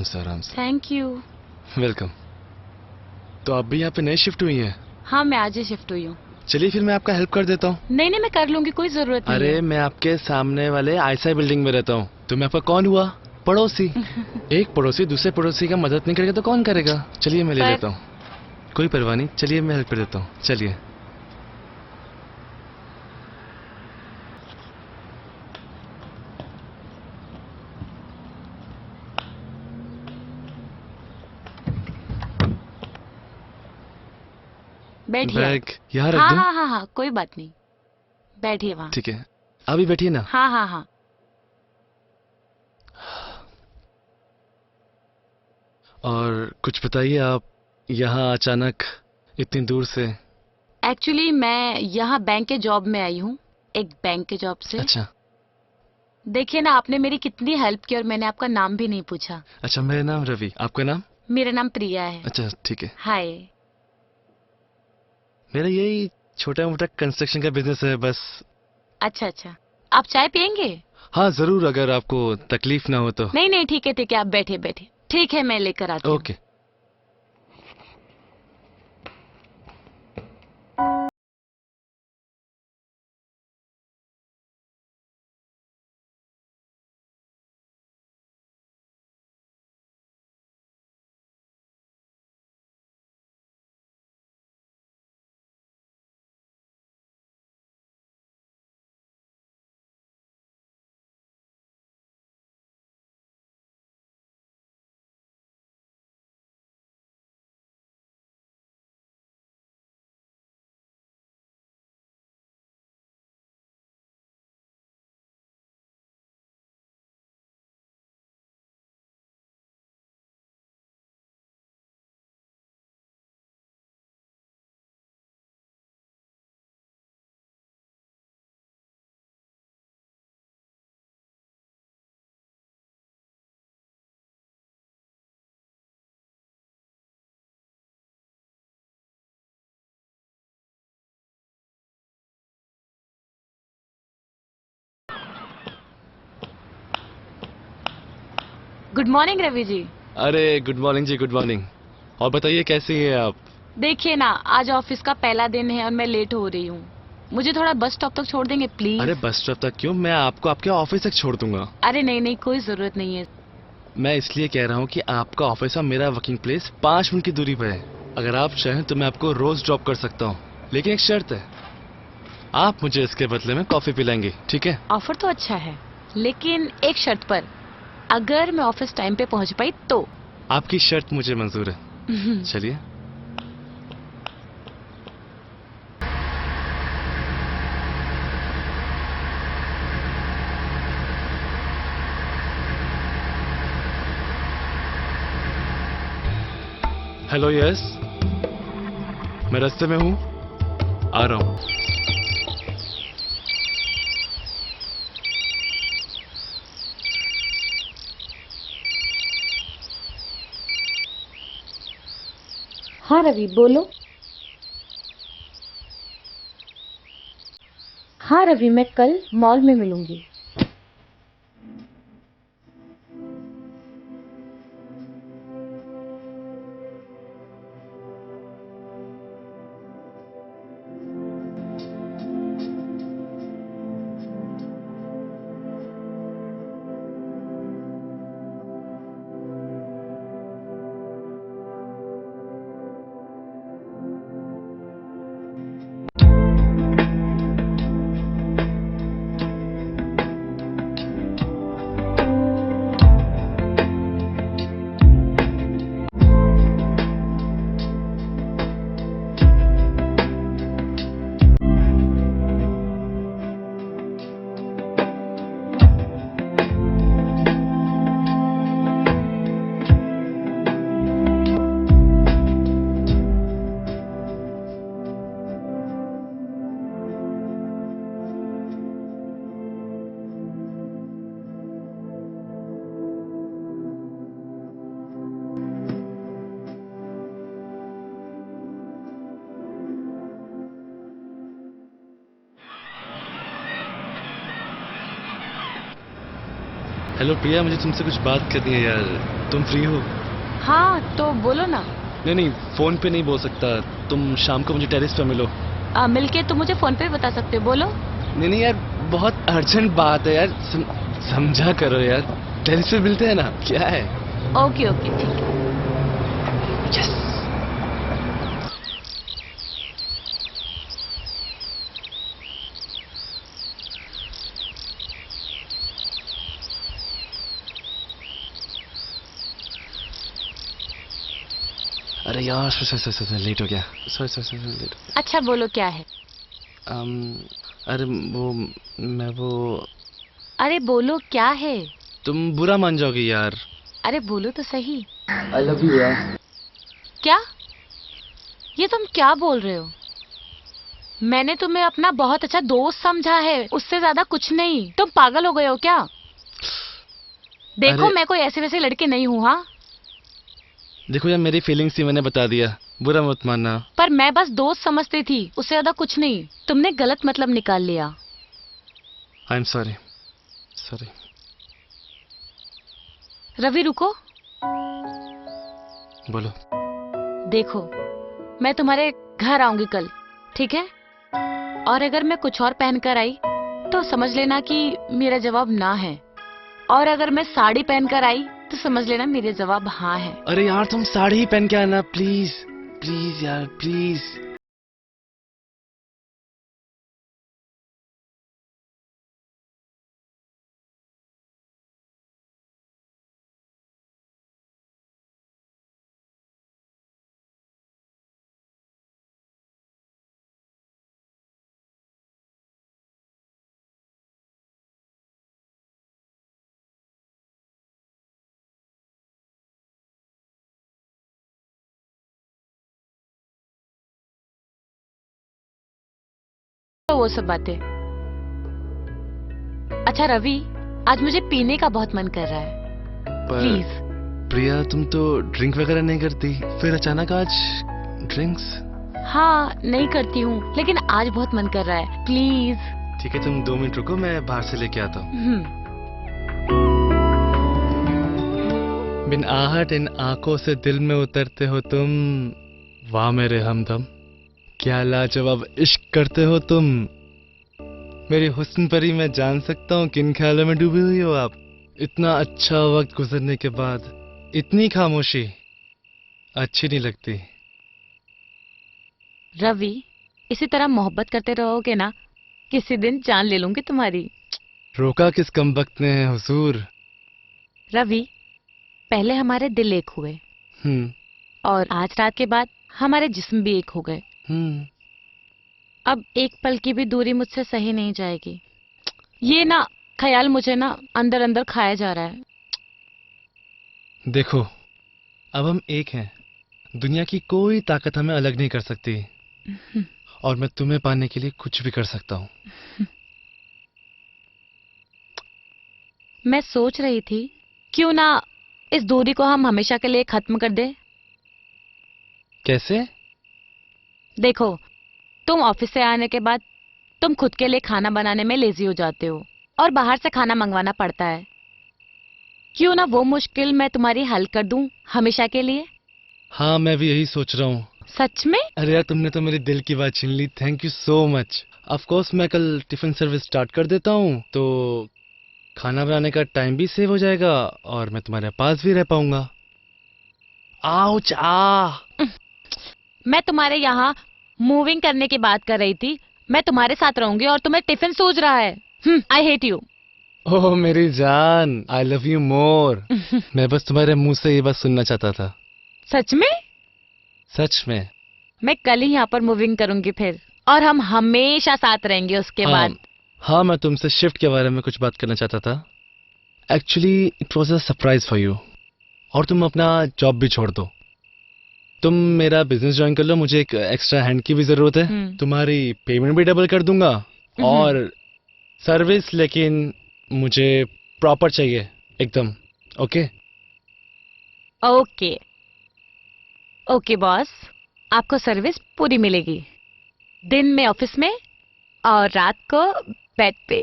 से आराम से। Thank you. वेलकम। तो आप भी यहाँ पे नए शिफ्ट हुई हैं? हाँ, मैं आज ही शिफ्ट हुई हूँ। चलिए फिर मैं आपका हेल्प कर देता हूँ। नहीं नहीं, मैं कर लूंगी, कोई जरूरत नहीं अरे है। मैं आपके सामने वाले आईसाई बिल्डिंग में रहता हूँ। तो मैं आपका कौन हुआ? पड़ोसी। एक पड़ोसी दूसरे पड़ोसी का मदद नहीं करेगा तो कौन करेगा? चलिए मैं ले पर- लेता हूँ। कोई परवाह नहीं, चलिए मैं हेल्प कर देता हूँ। चलिए। बैठिए आप। बैग यहाँ रख हाँ दूँ? हाँ हाँ हाँ, कोई बात नहीं, बैठिए वहाँ। ठीक है, अभी बैठिए ना। हाँ हाँ हाँ। और कुछ बताइए, आप यहाँ अचानक इतनी दूर से? एक्चुअली मैं यहाँ बैंक के जॉब में आई हूँ, एक बैंक के जॉब से। अच्छा देखिए ना, आपने मेरी कितनी हेल्प की और मैंने आपका नाम भी नहीं पूछा। अच्छा, मेरा नाम रवि, आपका नाम? मेरा नाम प्रिया है। अच्छा ठीक है। हाय। मेरा यही छोटा मोटा कंस्ट्रक्शन का बिजनेस है बस। अच्छा अच्छा, आप चाय पियेंगे? हाँ जरूर, अगर आपको तकलीफ ना हो तो। नहीं नहीं, ठीक है, आप बैठिए बैठिए। ठीक है, मैं लेकर आती हूँ। Okay. Good morning Ravi ji. अरे गुड मॉर्निंग जी, गुड मॉर्निंग। और बताइए कैसी हैं आप? देखिए ना, आज ऑफिस का पहला दिन है और मैं लेट हो रही हूँ। मुझे थोड़ा बस स्टॉप तक छोड़ देंगे प्लीज? अरे बस स्टॉप तक क्यों, मैं आपको आपके ऑफिस तक छोड़ दूंगा। अरे नहीं नहीं, कोई जरूरत नहीं है। मैं इसलिए कह रहा हूँ कि आपका ऑफिस और मेरा वर्किंग प्लेस 5 मिनट की दूरी पर है। अगर आप चाहें तो मैं आपको रोज ड्रॉप कर सकता हूँ, लेकिन एक शर्त है, आप मुझे इसके बदले में कॉफी पिलाएंगे, ठीक है? ऑफर तो अच्छा है, लेकिन एक शर्त पर, अगर मैं ऑफिस टाइम पे पहुंच पाई तो। आपकी शर्त मुझे मंजूर है। चलिए। हेलो, यस, मैं रास्ते में हूँ, आ रहा हूँ। हाँ रवि, बोलो। हाँ रवि, मैं कल मॉल में मिलूंगी। हेलो प्रिया, मुझे तुमसे कुछ बात करनी है यार। तुम फ्री हो? हाँ तो बोलो ना। नहीं नहीं, फोन पे नहीं बोल सकता। तुम शाम को मुझे टेरेस पे मिलो। मिलके तुम मुझे फोन पे बता सकते हो, बोलो। नहीं नहीं यार, बहुत अर्जेंट बात है यार। समझा करो यार। टेरेस पे मिलते हैं ना, क्या है? ओके ओके ठीक है। यस। अरे यार, सॉरी लेट हो गया। सॉरी लेट हो अच्छा बोलो क्या है। गया। अरे वो अरे बोलो क्या है। तुम बुरा मान जाओगी यार। अरे बोलो तो सही। आई लव यू यार। क्या? ये तुम क्या बोल रहे हो? मैंने तुम्हें अपना बहुत अच्छा दोस्त समझा है, उससे ज्यादा कुछ नहीं। तुम पागल हो गए हो क्या? देखो अरे मैं कोई ऐसे वैसे लड़की नहीं हूँ। हाँ देखो यार, मेरी फीलिंग्स थी, मैंने बता दिया। बुरा मत मानना। पर मैं बस दोस्त समझती थी, उससे ज्यादा कुछ नहीं। तुमने गलत मतलब निकाल लिया। I am sorry. Sorry. Ravi रुको। बोलो। देखो मैं तुम्हारे घर आऊंगी कल, ठीक है? और अगर मैं कुछ और पहन कर आई तो समझ लेना कि मेरा जवाब ना है। और अगर मैं साड़ी पहन कर आई तो समझ लेना मेरे जवाब हाँ है। अरे यार, तुम साड़ी ही पहन के आना प्लीज। प्लीज यार, प्लीज। तो वो सब बातें। अच्छा रवि, आज मुझे पीने का बहुत मन कर रहा है, पर प्लीज। प्रिया, तुम तो ड्रिंक वगैरह नहीं करती, फिर अचानक आज ड्रिंक्स? हाँ नहीं करती हूँ, लेकिन आज बहुत मन कर रहा है, प्लीज। ठीक है, तुम 2 मिनट रुको, मैं बाहर से लेके आता हूँ। बिन आहट इन आंखों से दिल में उतरते हो तुम। वाह मेरे हमदम, क्या लाजवाब इश्क करते हो तुम। मेरी हुस्न परी, मैं जान सकता हूँ किन ख्यालों में डूबी हुई हो आप। इतना अच्छा वक्त गुजरने के बाद इतनी खामोशी अच्छी नहीं लगती। रवि, इसी तरह मोहब्बत करते रहोगे ना, किसी दिन जान ले लूंगी तुम्हारी। रोका किस कमबख्त ने है हुजूर। रवि, पहले हमारे दिल एक हुए हम्म। और आज रात के बाद हमारे जिस्म भी एक हो गए। हम्म। अब एक पल की भी दूरी मुझसे सही नहीं जाएगी। ये ना ख्याल मुझे ना अंदर अंदर खाया जा रहा है। देखो, अब हम एक हैं। दुनिया की कोई ताकत हमें अलग नहीं कर सकती। और मैं तुम्हें पाने के लिए कुछ भी कर सकता हूँ। मैं सोच रही थी क्यों ना इस दूरी को हम हमेशा के लिए खत्म कर दे। कैसे? देखो, तुम ऑफिस से आने के बाद तुम खुद के लिए खाना बनाने में लेजी हो जाते हो और बाहर से खाना मंगवाना पड़ता है। क्यों ना वो मुश्किल मैं तुम्हारी हल कर दूं हमेशा के लिए। हाँ, मैं भी यही सोच रहा हूँ। सच में? अरे यार, तुमने तो मेरे दिल की बात छीन ली। Thank you so much. Of course, मैं कल टिफिन सर्विस स्टार्ट कर देता हूँ, तो खाना बनाने का टाइम भी सेव हो जाएगा और मैं तुम्हारे पास भी रह पाऊंगा। आउच आ। मैं तुम्हारे यहाँ मूविंग करने की बात कर रही थी। मैं तुम्हारे साथ रहूंगी और तुम्हें टिफिन सूझ रहा है। I hate you. ओह मेरी जान, आई लव यू मोर। मैं बस तुम्हारे मुंह से ये बात सुनना चाहता था। सच में? सच में। मैं कल ही यहाँ पर मूविंग करूंगी फिर, और हम हमेशा साथ रहेंगे उसके हाँ। बाद। हाँ, मैं तुमसे शिफ्ट के बारे में कुछ बात करना चाहता था। Actually it was a surprise for you. और तुम अपना जॉब भी छोड़ दो। तुम मेरा बिजनेस ज्वाइन कर लो, मुझे एक एक्स्ट्रा हैंड की भी जरूरत है। तुम्हारी पेमेंट भी डबल कर दूंगा। और सर्विस लेकिन मुझे प्रॉपर चाहिए, एकदम। ओके? ओके ओके बॉस, आपको सर्विस पूरी मिलेगी। दिन में ऑफिस में और रात को बेड पे।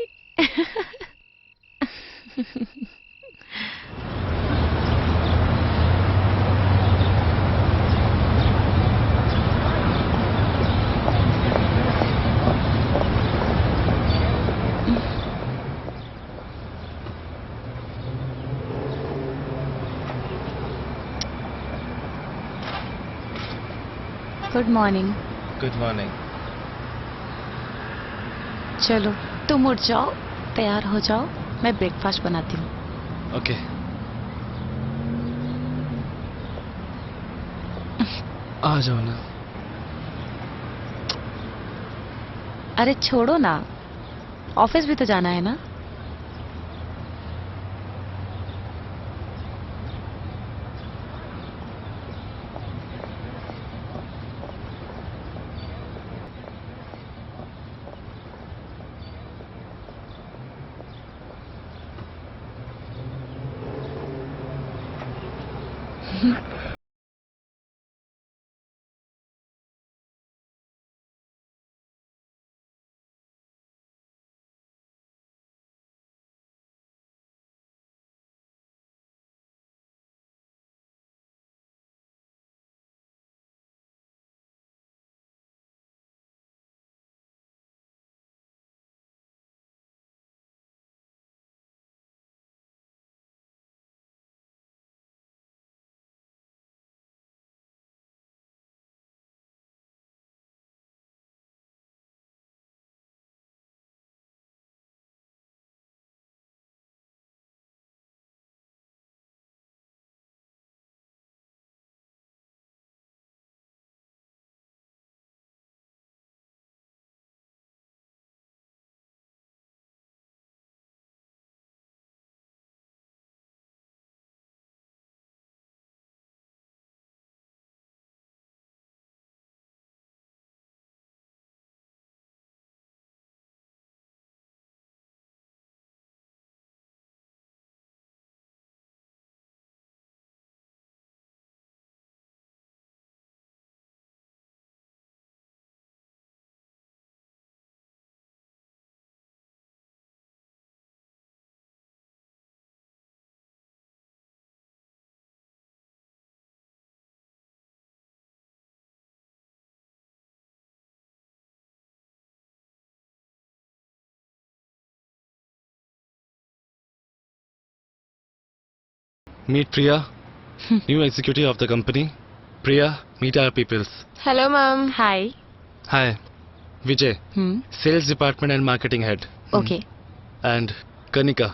Good morning. Good morning. चलो तुम उठ जाओ, तैयार हो जाओ, मैं ब्रेकफास्ट बनाती हूँ। ओके। आ जाओ ना। अरे छोड़ो ना, ऑफिस भी तो जाना है ना। Meet Priya, new executive of the company. Priya, meet our peoples. Hello ma'am. Hi. Hi, Vijay, hmm. sales department and marketing head. Okay. And Kanika,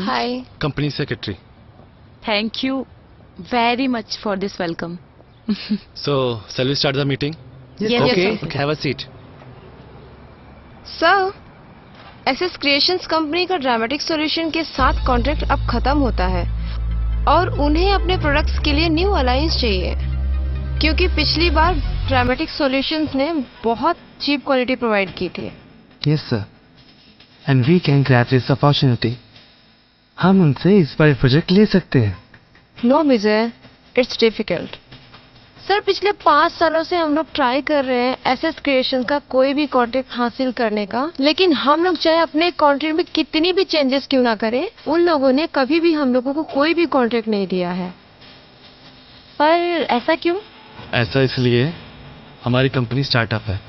hi. company secretary. Thank you very much for this welcome. So, shall we start the meeting? Yes, okay. yes, Okay, have a seat. Sir, SS creations company का dramatic solution के साथ contract अब खत्म होता है और उन्हें अपने प्रोडक्ट्स के लिए न्यू अलायंस चाहिए, क्योंकि पिछली बार ड्रामेटिक सॉल्यूशंस ने बहुत चीप क्वालिटी प्रोवाइड की थी। Yes, sir. And we can grab this opportunity. हम उनसे इस बार प्रोजेक्ट ले सकते हैं। No Vijay, it's difficult. Sir, पिछले 5 सालों से हम लोग ट्राई कर रहे हैं एसएस क्रिएशन का कोई भी कॉन्ट्रैक्ट हासिल करने का, लेकिन हम लोग चाहे अपने कॉन्ट्रैक्ट में कितनी भी चेंजेस क्यों ना करें, उन लोगों ने कभी भी हम लोगों को कोई भी कॉन्ट्रैक्ट नहीं दिया है। पर ऐसा क्यों? ऐसा इसलिए हमारी कंपनी स्टार्टअप है,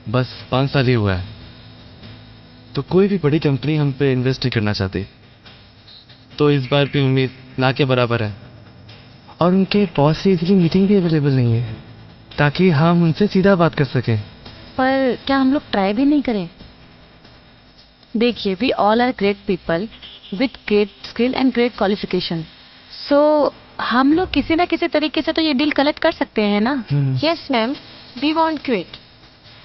बस 5 साल ही हुआ है, तो कोई भी बड़ी कंपनी हम पे इन्वेस्ट नहीं करना चाहती, तो इस बार भी उम्मीद ना के बराबर है। और उनके बॉस से इतनी मीटिंग भी अवेलेबल नहीं है ताकि हम उनसे सीधा बात कर सकें। पर क्या हम लोग ट्राई भी नहीं करें? देखिए, we all are great people with great skill and great qualification, so हम लोग किसी ना किसी तरीके से तो ये डील कलेक्ट कर सकते हैं ना। Yes ma'am, we want quit.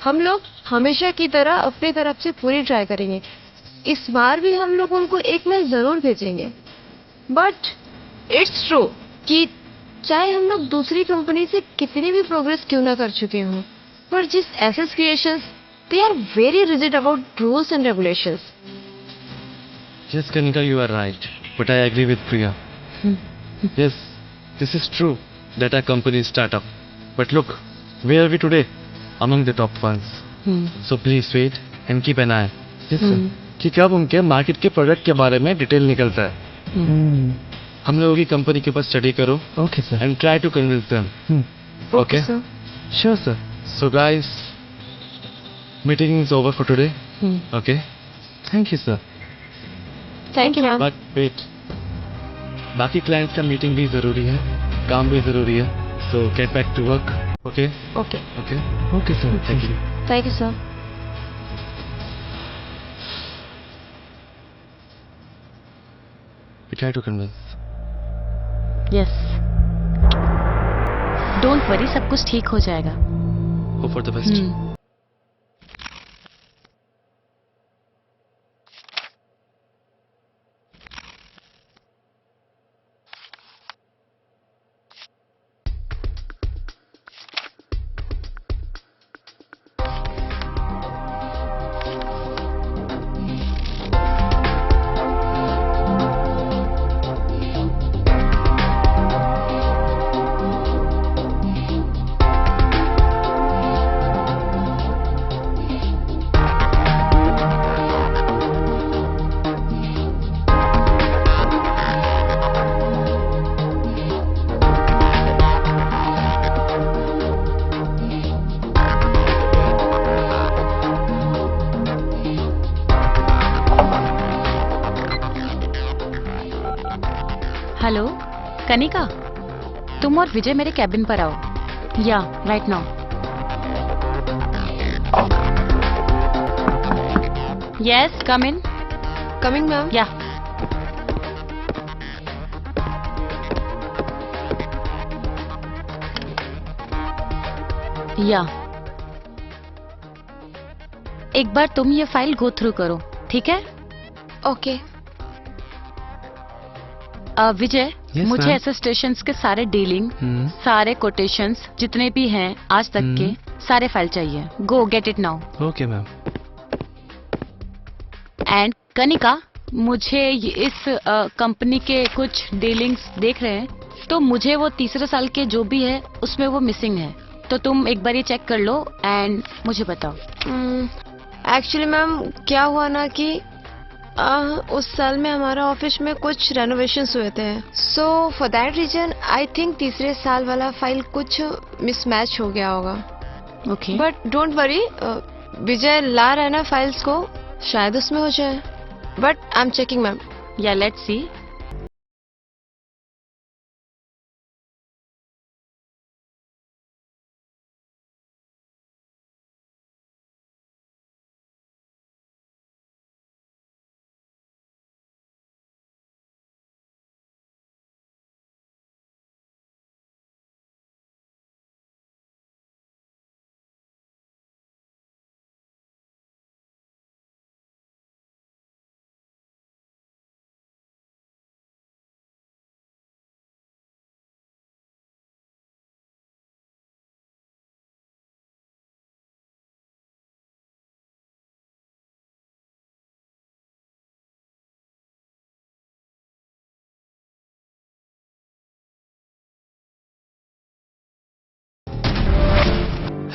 हम लोग हमेशा की तरह अपनी तरफ से पूरी ट्राई करेंगे। इस बार भी हम लोग उनको एक मेल जरूर भेजेंगे। बट इट्स ट्रू कि चाहे हम लोग दूसरी कंपनी से कितनी भी प्रोग्रेस क्यों ना कर चुके हों, पर जिस SS creations, they are very rigid about rules and regulations. Yes, Kanika, you are right, but I agree with Priya. Yes, this is true that our company is startup, but look, where are we today? Among the top ones. So please wait and keep an eye. Yes, sir. कि कब उनके market के product के बारे में detail निकलता है। हम लोगों की कंपनी के ऊपर स्टडी करो Okay, sir. and try to convince them. Okay? Sir. Sure, sir. So guys, meeting is over for today. Okay? Thank you, sir. Thank you ma'am. But wait, बाकी क्लाइंट्स का मीटिंग भी ज़रूरी है, काम भी ज़रूरी है, so get back to work. Okay okay okay Okay, sir. Thank you thank you sir. We try to convince. Yes, don't worry, सब कुछ ठीक हो जाएगा. Hope for the best. Hello Kanika, तुम और विजय मेरे कैबिन पर आओ. Yeah right now. Yes, come in. Coming ma'am. Yeah. Yeah, एक बार तुम ये फाइल गो थ्रू करो, ठीक है? ओके. विजय, Yes, मुझे ma'am. ऐसे स्टेशंस के सारे डीलिंग, सारे कोटेशंस जितने भी हैं आज तक के, सारे फाइल चाहिए. गो get it now. Okay ma'am. And Kanika, मुझे इस कंपनी के कुछ डीलिंग्स देख रहे हैं, तो मुझे वो तीसरे साल के जो भी है उसमें वो मिसिंग है. तो तुम एक बार ये चेक कर लो एंड मुझे बताओ. एक्चुअली मैम क्या हुआ ना कि उस साल में हमारा ऑफिस में कुछ रेनोवेशंस हुए थे. So for that reason I think तीसरे साल वाला फाइल कुछ मिसमैच हो गया होगा. Okay. But don't worry, Vijay ला रहा है ना फाइल्स को, शायद उसमें हो जाए. But I am checking ma'am. Yeah let's see.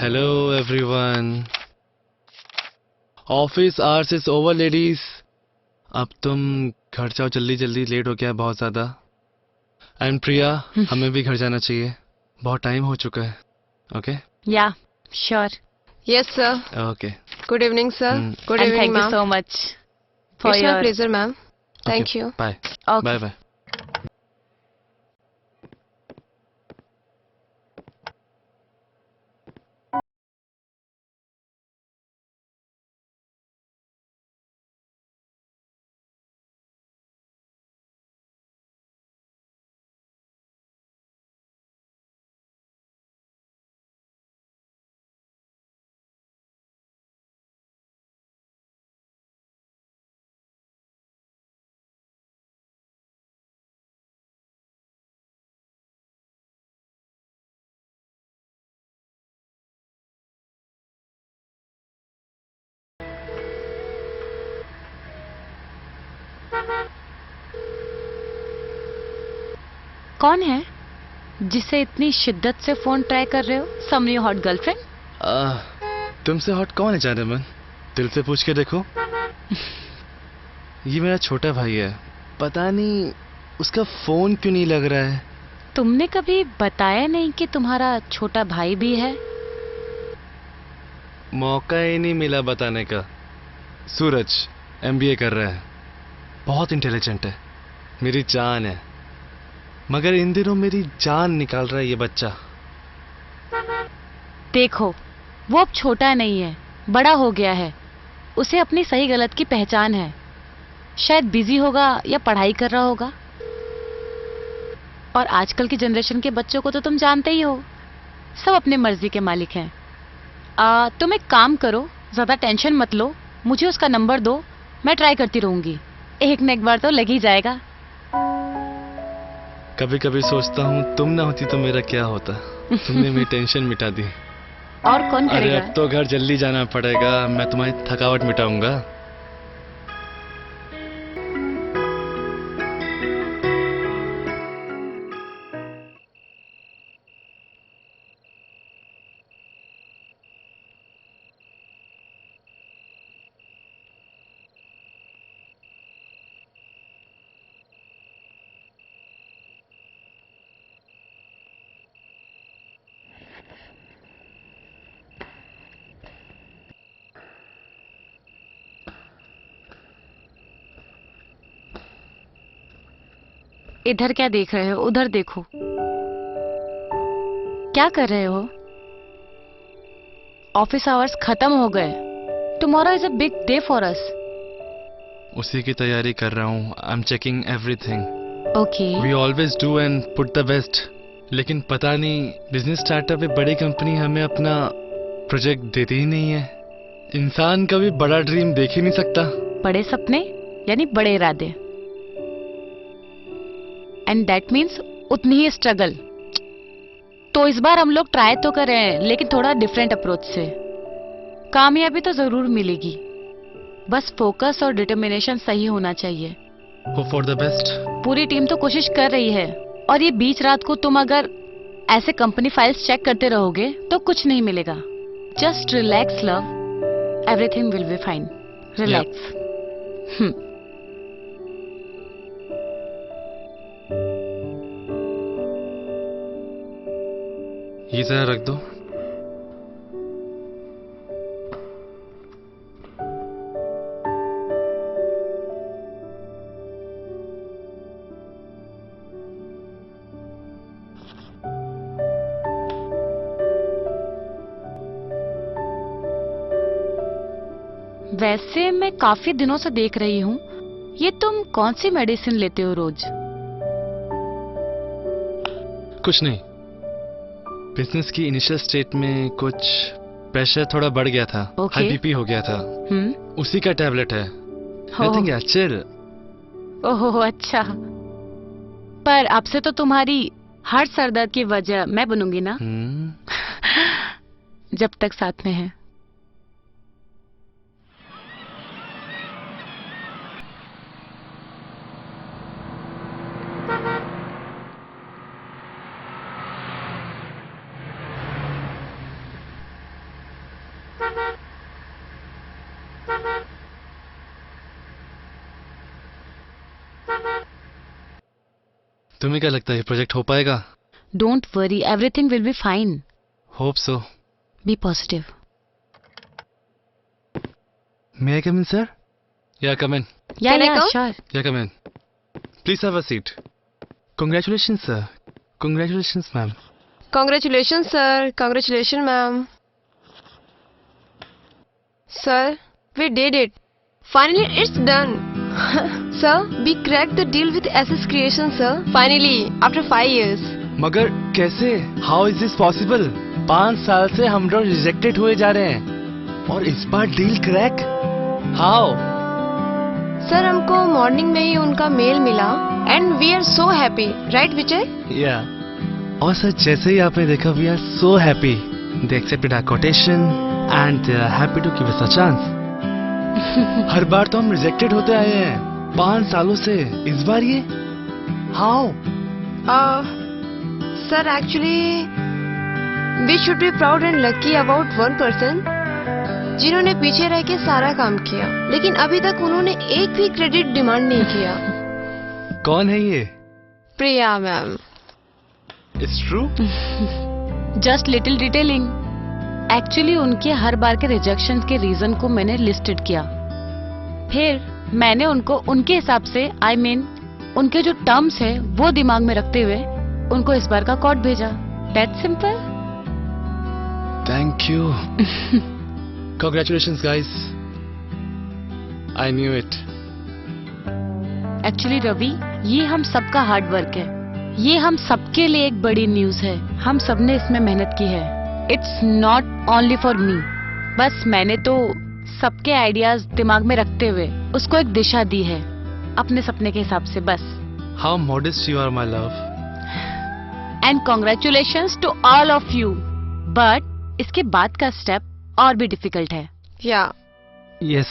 Hello everyone. Office hours is over ladies. अब तुम घर जाओ जल्दी जल्दी, लेट हो गया बहुत ज्यादा. एंड प्रिया, हमें भी घर जाना चाहिए, बहुत टाइम हो चुका है. Okay. Yeah sure. Yes sir. Okay. Good evening sir. Good and evening thank you ma'am. So much for it's my your. Pleasure ma'am. Thank you. Bye. Okay. Bye bye. कौन है जिसे इतनी शिद्दत से फोन ट्राई कर रहे हो? Some new hot girlfriend? तुमसे हॉट कौन है जाने मन? दिल से पूछ के देखो. ये मेरा छोटा भाई है, पता नहीं उसका फोन क्यों नहीं लग रहा है. तुमने कभी बताया नहीं कि तुम्हारा छोटा भाई भी है? मौका ही नहीं मिला बताने का. सूरज MBA कर रहा है, बहुत इंटेलिजेंट है, मेरी जान है. मगर इन दिनों मेरी जान निकाल रहा है ये बच्चा. देखो, वो अब छोटा नहीं है, बड़ा हो गया है। उसे अपनी सही गलत की पहचान है। शायद बिजी होगा या पढ़ाई कर रहा होगा। और आजकल की जनरेशन के बच्चों को तो तुम जानते ही हो, सब अपने मर्जी के मालिक हैं। तुम एक काम करो, ज्यादा टेंशन मत लो, मुझे उसका नंबर दो, मैं ट्राई करती रहूंगी। एक न एक बार तो लग ही जाएगा। कभी कभी सोचता हूँ तुम ना होती तो मेरा क्या होता। तुमने मेरी टेंशन मिटा दी। और कौन अरे करेगा? अब तो घर जल्दी जाना पड़ेगा, मैं तुम्हारी थकावट मिटाऊंगा। इधर क्या देख रहे हो? उधर देखो। क्या कर रहे हो? ऑफिस आवर्स खत्म हो गए। Tomorrow is a big day for us. उसी की तैयारी कर रहा हूँ। I am checking everything. Okay. We always do and put the best. लेकिन पता नहीं बिजनेस स्टार्टअप में बड़ी कंपनी हमें अपना प्रोजेक्ट देती ही नहीं है। इंसान कभी बड़ा ड्रीम देख ही नहीं सकता। बड़े सपने यानी बड़े इरादे, एंड दैट मीन्स उतनी ही स्ट्रगल। तो इस बार हम लोग ट्राई तो कर रहे हैं, लेकिन थोड़ा डिफरेंट अप्रोच से। कामयाबी तो जरूर मिलेगी, बस फोकस और डिटर्मिनेशन सही होना चाहिए। Hope for the best. पूरी टीम तो कोशिश कर रही है, और ये बीच रात को तुम अगर ऐसे कंपनी फाइल्स चेक करते रहोगे तो कुछ नहीं मिलेगा। Just relax love, everything will be fine. Relax. ये जरा रख दो। वैसे मैं काफी दिनों से देख रही हूँ, ये तुम कौन सी मेडिसिन लेते हो रोज? कुछ नहीं, बिजनेस की इनिशियल स्टेट में कुछ प्रेशर थोड़ा बढ़ गया था। Okay. हाई बीपी हो गया था। उसी का टैबलेट है। Nothing else, chill. ओहो अच्छा। पर अब से तो तुम्हारी हर सरदर्द की वजह मैं बनूंगी ना, जब तक साथ में है। तुम्हें क्या लगता है ये प्रोजेक्ट हो पाएगा? Don't worry, everything will be fine. Hope so. Be positive. May I come in sir? Yeah come in. Yeah Can I come? Sure. Yeah come in. Please have a seat. Congratulations sir. Congratulations ma'am. Congratulations, sir. Congratulations, ma'am. Sir, we did it. Finally, it's done. Sir, we cracked the deal with SS Creation, sir. Finally, after 5 years. मगर कैसे? How is this possible? 5 साल से हम लोग rejected हुए जा रहे हैं और इस बार डील क्रैक? हाउ? सर, हमको मॉर्निंग में ही उनका मेल मिला and we are so happy, right Vijay? Yeah और सर जैसे ही आपने देखा we are so happy. They accepted our quotation and they are happy to give us a chance. हर बार तो हम रिजेक्टेड होते आए हैं 5 सालों से, इस बार ये how? Sir actually we should be proud and lucky about one person जिन्होंने पीछे रह के सारा काम किया, लेकिन अभी तक उन्होंने एक भी क्रेडिट डिमांड नहीं किया। कौन है ये? Priya ma'am. It's true? Just little detailing. Actually उनके हर बार के रिजेक्शन के रीजन को मैंने लिस्टेड किया, फिर मैंने उनको उनके हिसाब से I mean, उनके जो टर्म्स है वो दिमाग में रखते हुए उनको इस बार का कोड भेजा। That simple. Thank you. Congratulations, guys. I knew it. Actually Ravi, ये हम सबका हार्ड वर्क है। ये हम सबके लिए एक बड़ी न्यूज है। हम सबने इसमें मेहनत की है। It's not only for me. बस मैंने तो सबके आइडियाज दिमाग में रखते हुए उसको एक दिशा दी है, अपने सपने के हिसाब से बस। How modest you are, my love. And congratulations to all of you. But इसके बाद का स्टेप और भी डिफिकल्ट है। या यस,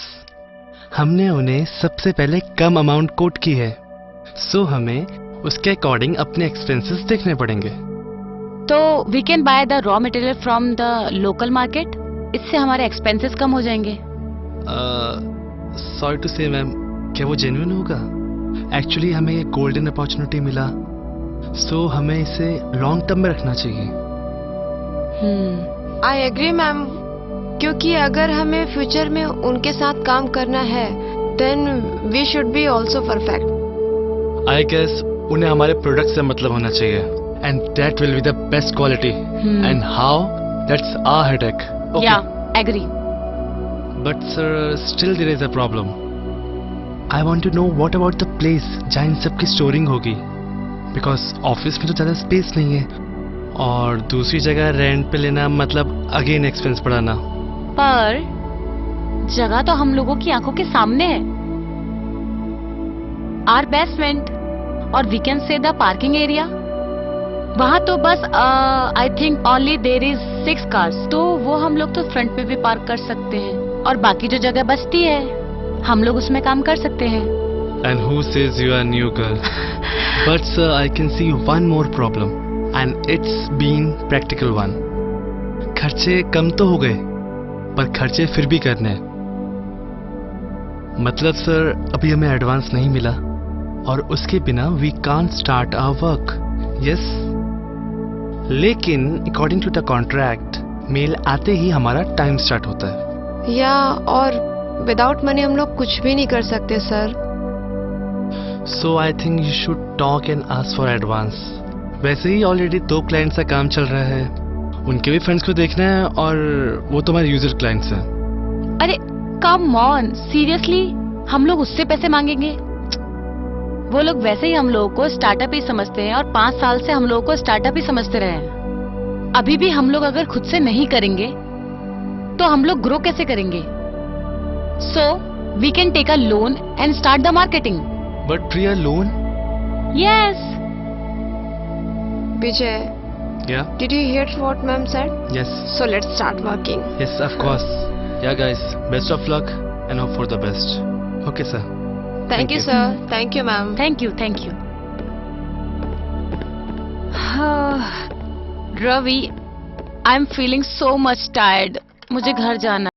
हमने उन्हें सबसे पहले कम अमाउंट कोट की है, सो हमें उसके अकॉर्डिंग अपने एक्सपेंसेस देखने पड़ेंगे। तो we can buy the raw material from the local market. इससे हमारे एक्सपेंसेस कम हो जाएंगे। सॉरी टू से मैम, क्या वो जेन्युइन होगा? एक्चुअली हमें ये गोल्डन अपॉर्चुनिटी मिला, सो हमें इसे लॉन्ग टर्म में रखना चाहिए। आई एग्री मैम, क्योंकि अगर हमें फ्यूचर में उनके साथ काम करना है then we should be also perfect. I guess उन्हें हमारे प्रोडक्ट से मतलब होना चाहिए, and that will be the best quality. And how? That's our headache. Yeah agree. But sir, still there is a problem. I want to know what about the place जहाँ इन सब की स्टोरिंग होगी, because office में तो ज़्यादा space नहीं है, और दूसरी जगह रेंट पे लेना मतलब अगेन एक्सपेंस बढ़ाना। पर जगह तो हम लोगों की आंखों के सामने है। आर बेसमेंट, और we can say the parking area. वहां तो बस I think only there is 6 cars, तो वो हम लोग तो फ्रंट पे भी पार्क कर सकते हैं, और बाकी जो जगह बचती है हम लोग उसमें काम कर सकते हैं। And who says you are new girl? But sir, I can see one more problem, and it's been practical one. खर्चे कम तो हो गए, पर खर्चे फिर भी करने हैं। मतलब सर, अभी हमें एडवांस नहीं मिला, और उसके बिना we can't start our work. Yes, लेकिन according to the contract mail आते ही हमारा टाइम स्टार्ट होता है। या और विदाउट मनी हम लोग कुछ भी नहीं कर सकते sir. So I think you should talk and ask for advance. वैसे ही ऑलरेडी 2 क्लाइंट्स का काम चल रहा है, उनके भी फ्रेंड्स को देखना है, और वो तो हमारे यूजर क्लाइंट्स हैं। अरे कम ऑन, सीरियसली हम लोग उससे पैसे मांगेंगे? वो लोग वैसे ही हम लोगों को स्टार्टअप ही समझते हैं, और 5 साल से हम लोगों को स्टार्टअप ही समझते रहे हैं। अभी भी हम लोग अगर खुद से नहीं करेंगे तो हम लोग ग्रो कैसे करेंगे? So we can take a loan and start the marketing. But Priya, loan? Yes. Vijay, Yeah? did you hear what ma'am said? Yes. So let's start working. Yes, of course. Yeah, guys. Best of luck and hope for the best. Okay, sir. Thank you sir. Thank you ma'am. Thank you, thank you. Ravi, I am feeling so much tired. मुझे घर जाना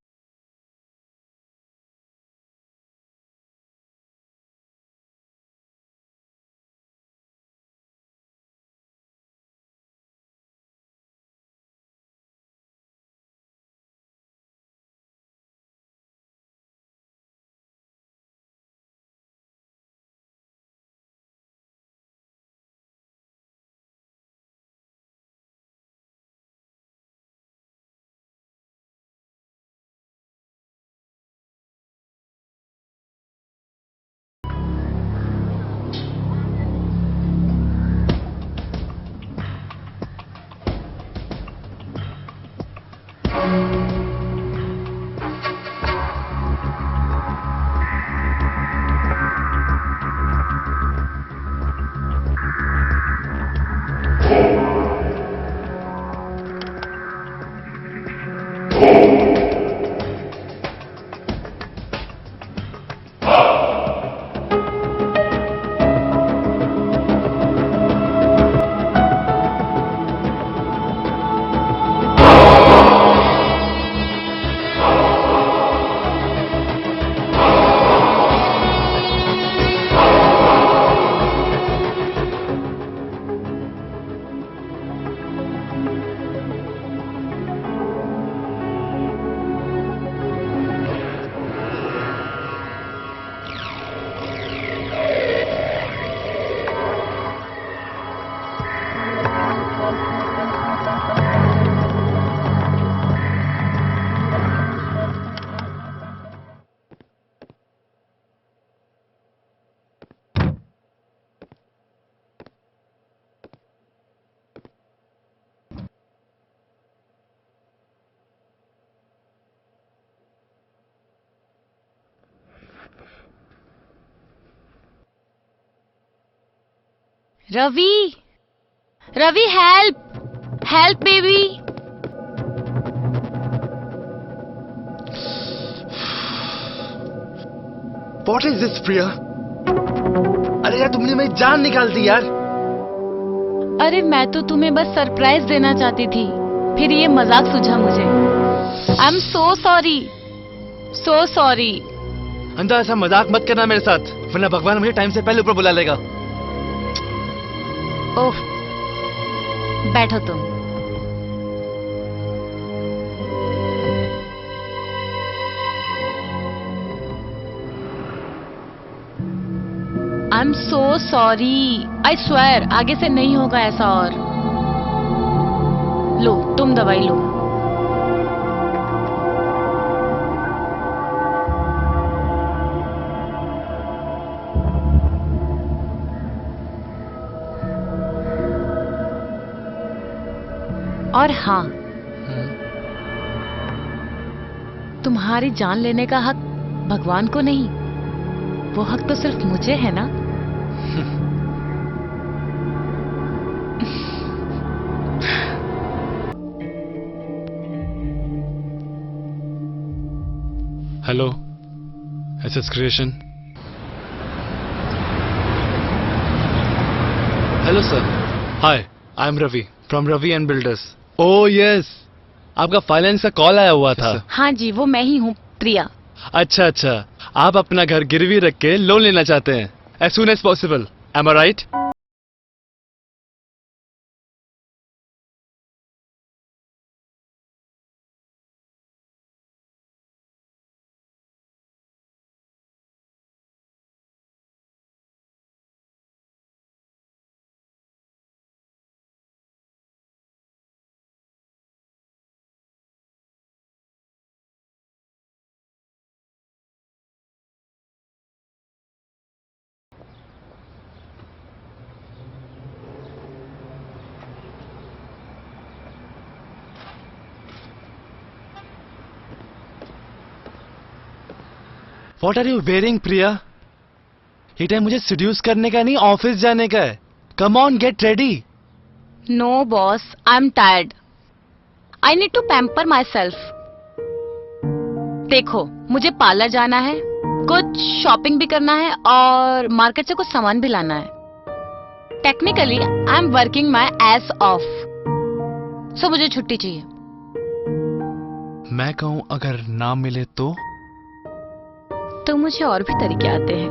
Ravi, Ravi help, help baby. What is this, Priya? अरे यार तुमने मेरी जान निकाल दी यार। अरे मैं तो तुम्हें बस सरप्राइज देना चाहती थी, फिर ये मजाक सूझा मुझे। I am so sorry, so sorry. अंधा ऐसा मजाक मत करना मेरे साथ, वरना भगवान मुझे टाइम से पहले ऊपर बुला लेगा। ओह, बैठो तुम। I am so sorry, I swear आगे से नहीं होगा ऐसा और। लो तुम दवाई लो। और हाँ, तुम्हारी जान लेने का हक भगवान को नहीं, वो हक तो सिर्फ मुझे है ना। Hello, SS creation. Hello sir, hi, I am Ravi from Ravi and builders. Oh yes, आपका फाइनेंस का कॉल आया हुआ था। हाँ जी, वो मैं ही हूँ, प्रिया। अच्छा अच्छा, आप अपना घर गिरवी रख के लोन लेना चाहते हैं as soon as possible, am I right? What are you wearing, Priya? ये टाइम मुझे seduce करने का नहीं, ऑफिस जाने का है। Come on, get ready. No boss, I am tired, I need to pamper myself. देखो, मुझे पार्लर जाना है, कुछ शॉपिंग भी करना है और मार्केट से कुछ सामान भी लाना है। Technically I am working my ass off, so मुझे छुट्टी चाहिए। मैं कहूं अगर ना मिले तो मुझे और भी तरीके आते हैं।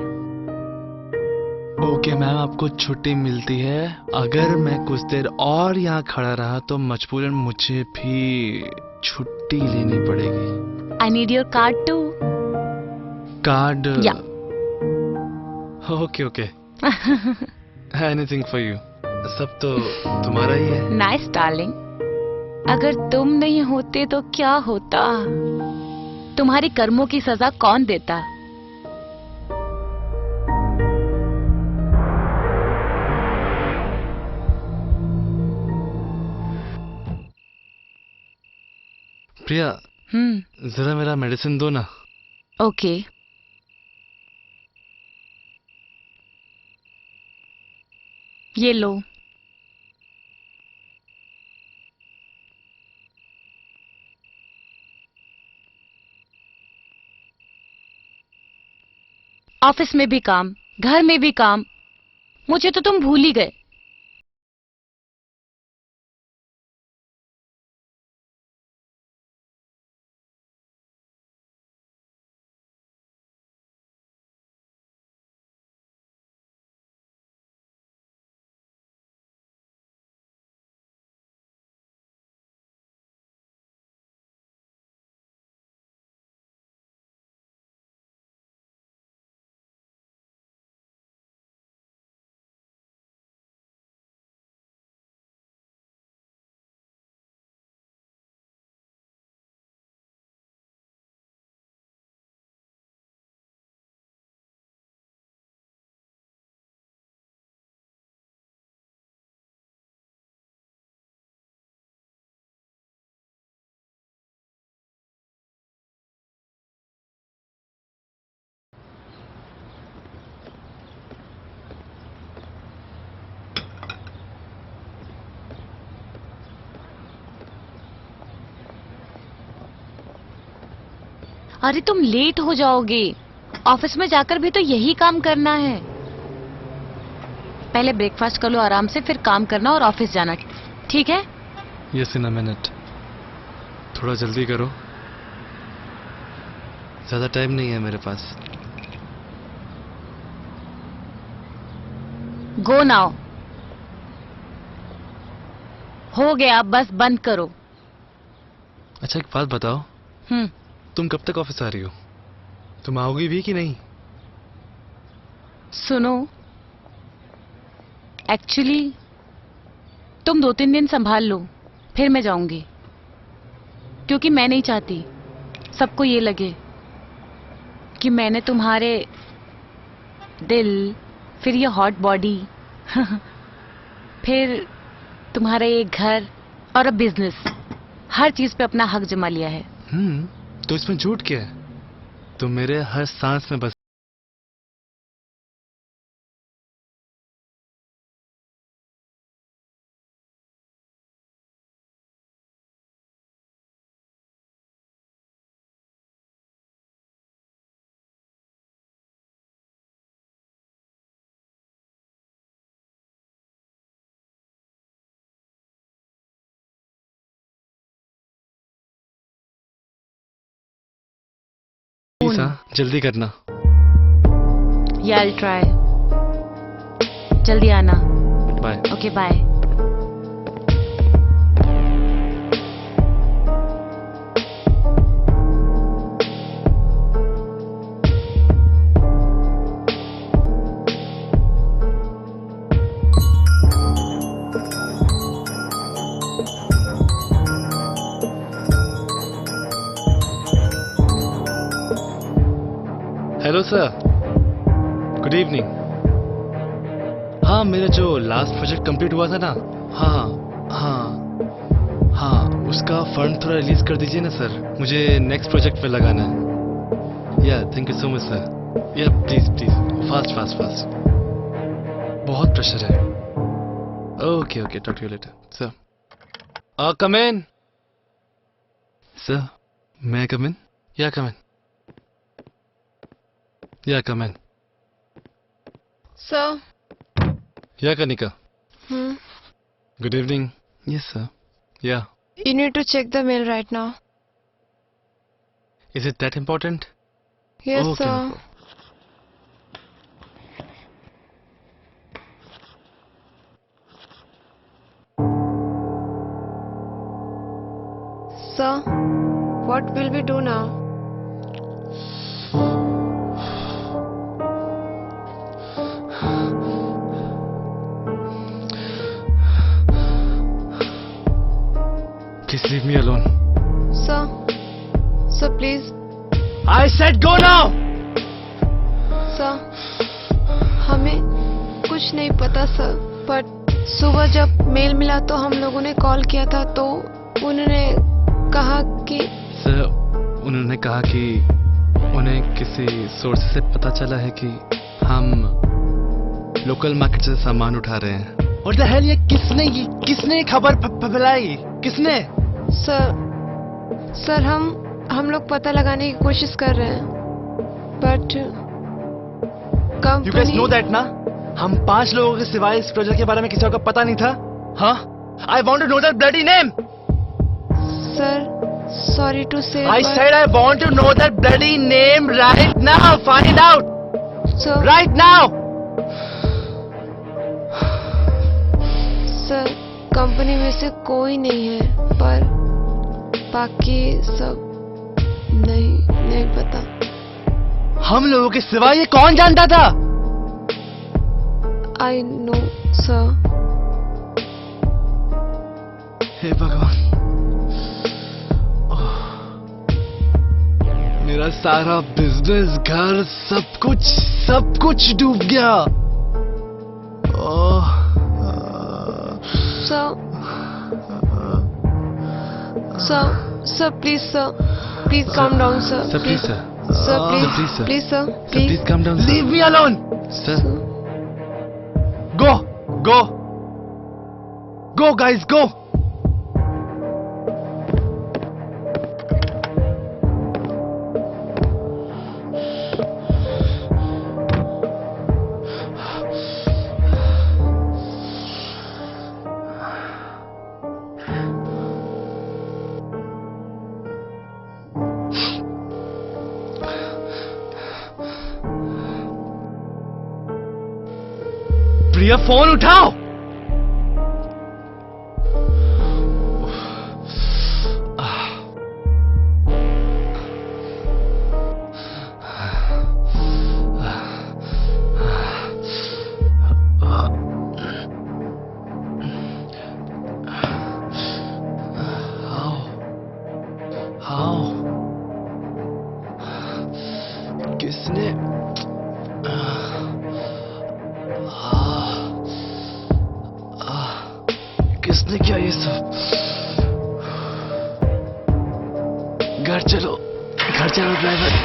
ओके मैम, आपको छुट्टी मिलती है। अगर मैं कुछ देर और यहाँ खड़ा रहा तो मजबूरन मुझे भी छुट्टी लेनी पड़ेगी। I need your card too. Card? Yeah. Okay okay, anything for you. सब तो तुम्हारा ही है। नाइस डार्लिंग, अगर तुम नहीं होते तो क्या होता? तुम्हारी कर्मों की सजा कौन देता? प्रिया, जरा मेरा मेडिसिन दो ना। ओके। ये लो। ऑफिस में भी काम, घर में भी काम, मुझे तो तुम भूल ही गए। अरे तुम लेट हो जाओगे, ऑफिस में जाकर भी तो यही काम करना है। पहले ब्रेकफास्ट कर लो आराम से, फिर काम करना और ऑफिस जाना, ठीक है? Yes in a minute. थोड़ा जल्दी करो, ज्यादा टाइम नहीं है मेरे पास। Go now. हो गया, बस बंद करो। अच्छा एक बात बताओ, तुम कब तक ऑफिस आ रही हो? तुम आओगी भी कि नहीं? सुनो, एक्चुअली तुम 2-3 दिन संभाल लो, फिर मैं जाऊंगी। क्योंकि मैं नहीं चाहती सबको ये लगे कि मैंने तुम्हारे दिल, फिर ये हॉट बॉडी फिर तुम्हारा ये घर और अब बिजनेस, हर चीज पे अपना हक जमा लिया है। तो इसमें झूठ क्या है? तुम मेरे हर सांस में बस। प्लीज जल्दी करना। या आई ट्राई। जल्दी आना। Bye. Okay bye. Hello sir, good evening. हाँ, मेरा जो लास्ट प्रोजेक्ट कंप्लीट हुआ था ना, हाँ, उसका फंड थोड़ा रिलीज कर दीजिए ना सर, मुझे नेक्स्ट प्रोजेक्ट पे लगाना है। Yeah thank you so much sir. Yeah please fast fast fast, बहुत प्रेशर है। Okay okay, talk to you later sir. Come in sir. मैं कम इन? या come in? Yeah, come in. Sir. Yeah, Kanika. Hmm. Good evening. Yes, sir. Yeah. You need to check the mail right now. Is it that important? Yes, Okay, sir. no problem. Sir, what will we do now? Please leave me alone. Sir, please. I said go now! Sir, हमें कुछ नहीं पता sir, but सुबह जब mail मिला तो हम लोगों ने कॉल किया था, तो उन्होंने कहा कि उन्होंने कहा कि उन्हें किसी सोर्स से पता चला है कि हम लोकल मार्केट से सामान उठा रहे हैं। What the hell, ये किसने खबर फैलाई? किसने? सर हम लोग पता लगाने की कोशिश कर रहे हैं, but You guys know that ना? हम 5 लोगों के सिवाय इस प्रोजेक्ट के बारे में किसी को पता नहीं था। हाँ? I want to know that bloody name. Sir, sorry to say. I said I want to know that bloody name right now. Find out. Sir. Right now. Sir, company में से कोई नहीं है, पर बाकी सब नहीं पता। हम लोगों के सिवाय ये कौन जानता था? I know, sir. हे भगवान, मेरा सारा बिजनेस, घर, सब कुछ डूब गया। Sir, please calm down, sir. Sir, please, sir. Sir, please, please, sir. please, sir, Sir, please calm down. Leave me alone, sir. Go, guys, go. Priya phone उठाओ। किसने किसने किया ये सब? घर चलो driver.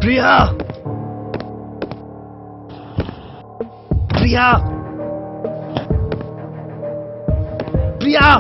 Priya, Priya, Priya.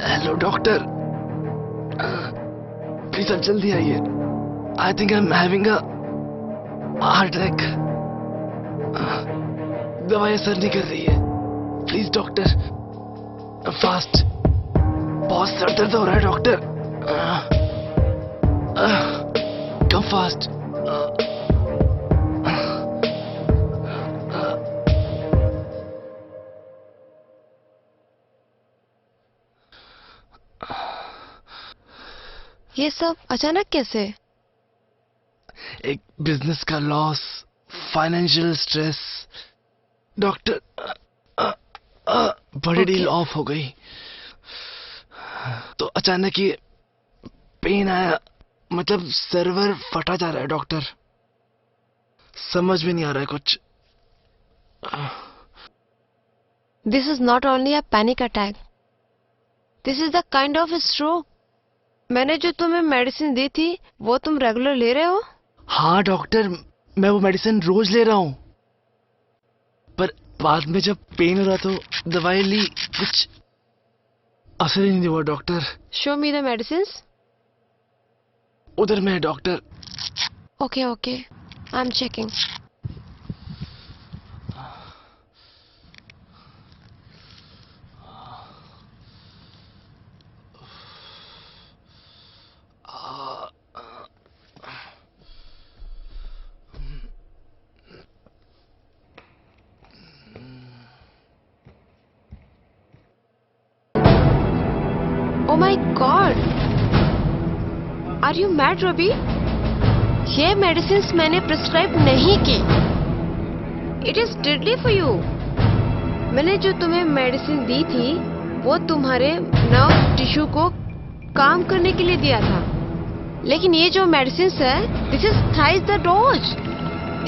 Hello doctor, please आप जल्दी आइए। I think I am having a heart attack. दवाई असर नहीं कर रही है। Please doctor, fast. बहुत सर दर्द हो रहा है डॉक्टर। Come fast. ये सब अचानक कैसे? एक बिजनेस का लॉस, फाइनेंशियल स्ट्रेस। डॉक्टर, बड़ी डील ऑफ हो गई तो अचानक ये पेन आया। मतलब सर्वर फटा जा रहा है डॉक्टर। समझ में नहीं आ रहा है कुछ। This is not only a panic attack, this is the kind of stroke. मैंने जो तुम्हें मेडिसिन दी थी वो तुम रेगुलर ले रहे हो? हाँ डॉक्टर, मैं वो मेडिसिन रोज ले रहा हूँ, पर बाद में जब पेन हो रहा तो दवाई ली, कुछ असर ही नहीं हुआ doctor. Show me the medicines. उधर में है doctor. Okay okay, I am checking. Oh my God! Are you mad, Ravi? ये मेडिसिन्स मैंने प्रिस्क्राइब नहीं की। It is deadly for you. मैंने जो तुम्हें मेडिसिन दी थी वो तुम्हारे नर्व टिश्यू को काम करने के लिए दिया था, लेकिन ये जो मेडिसिन्स है, this is thrice the dose.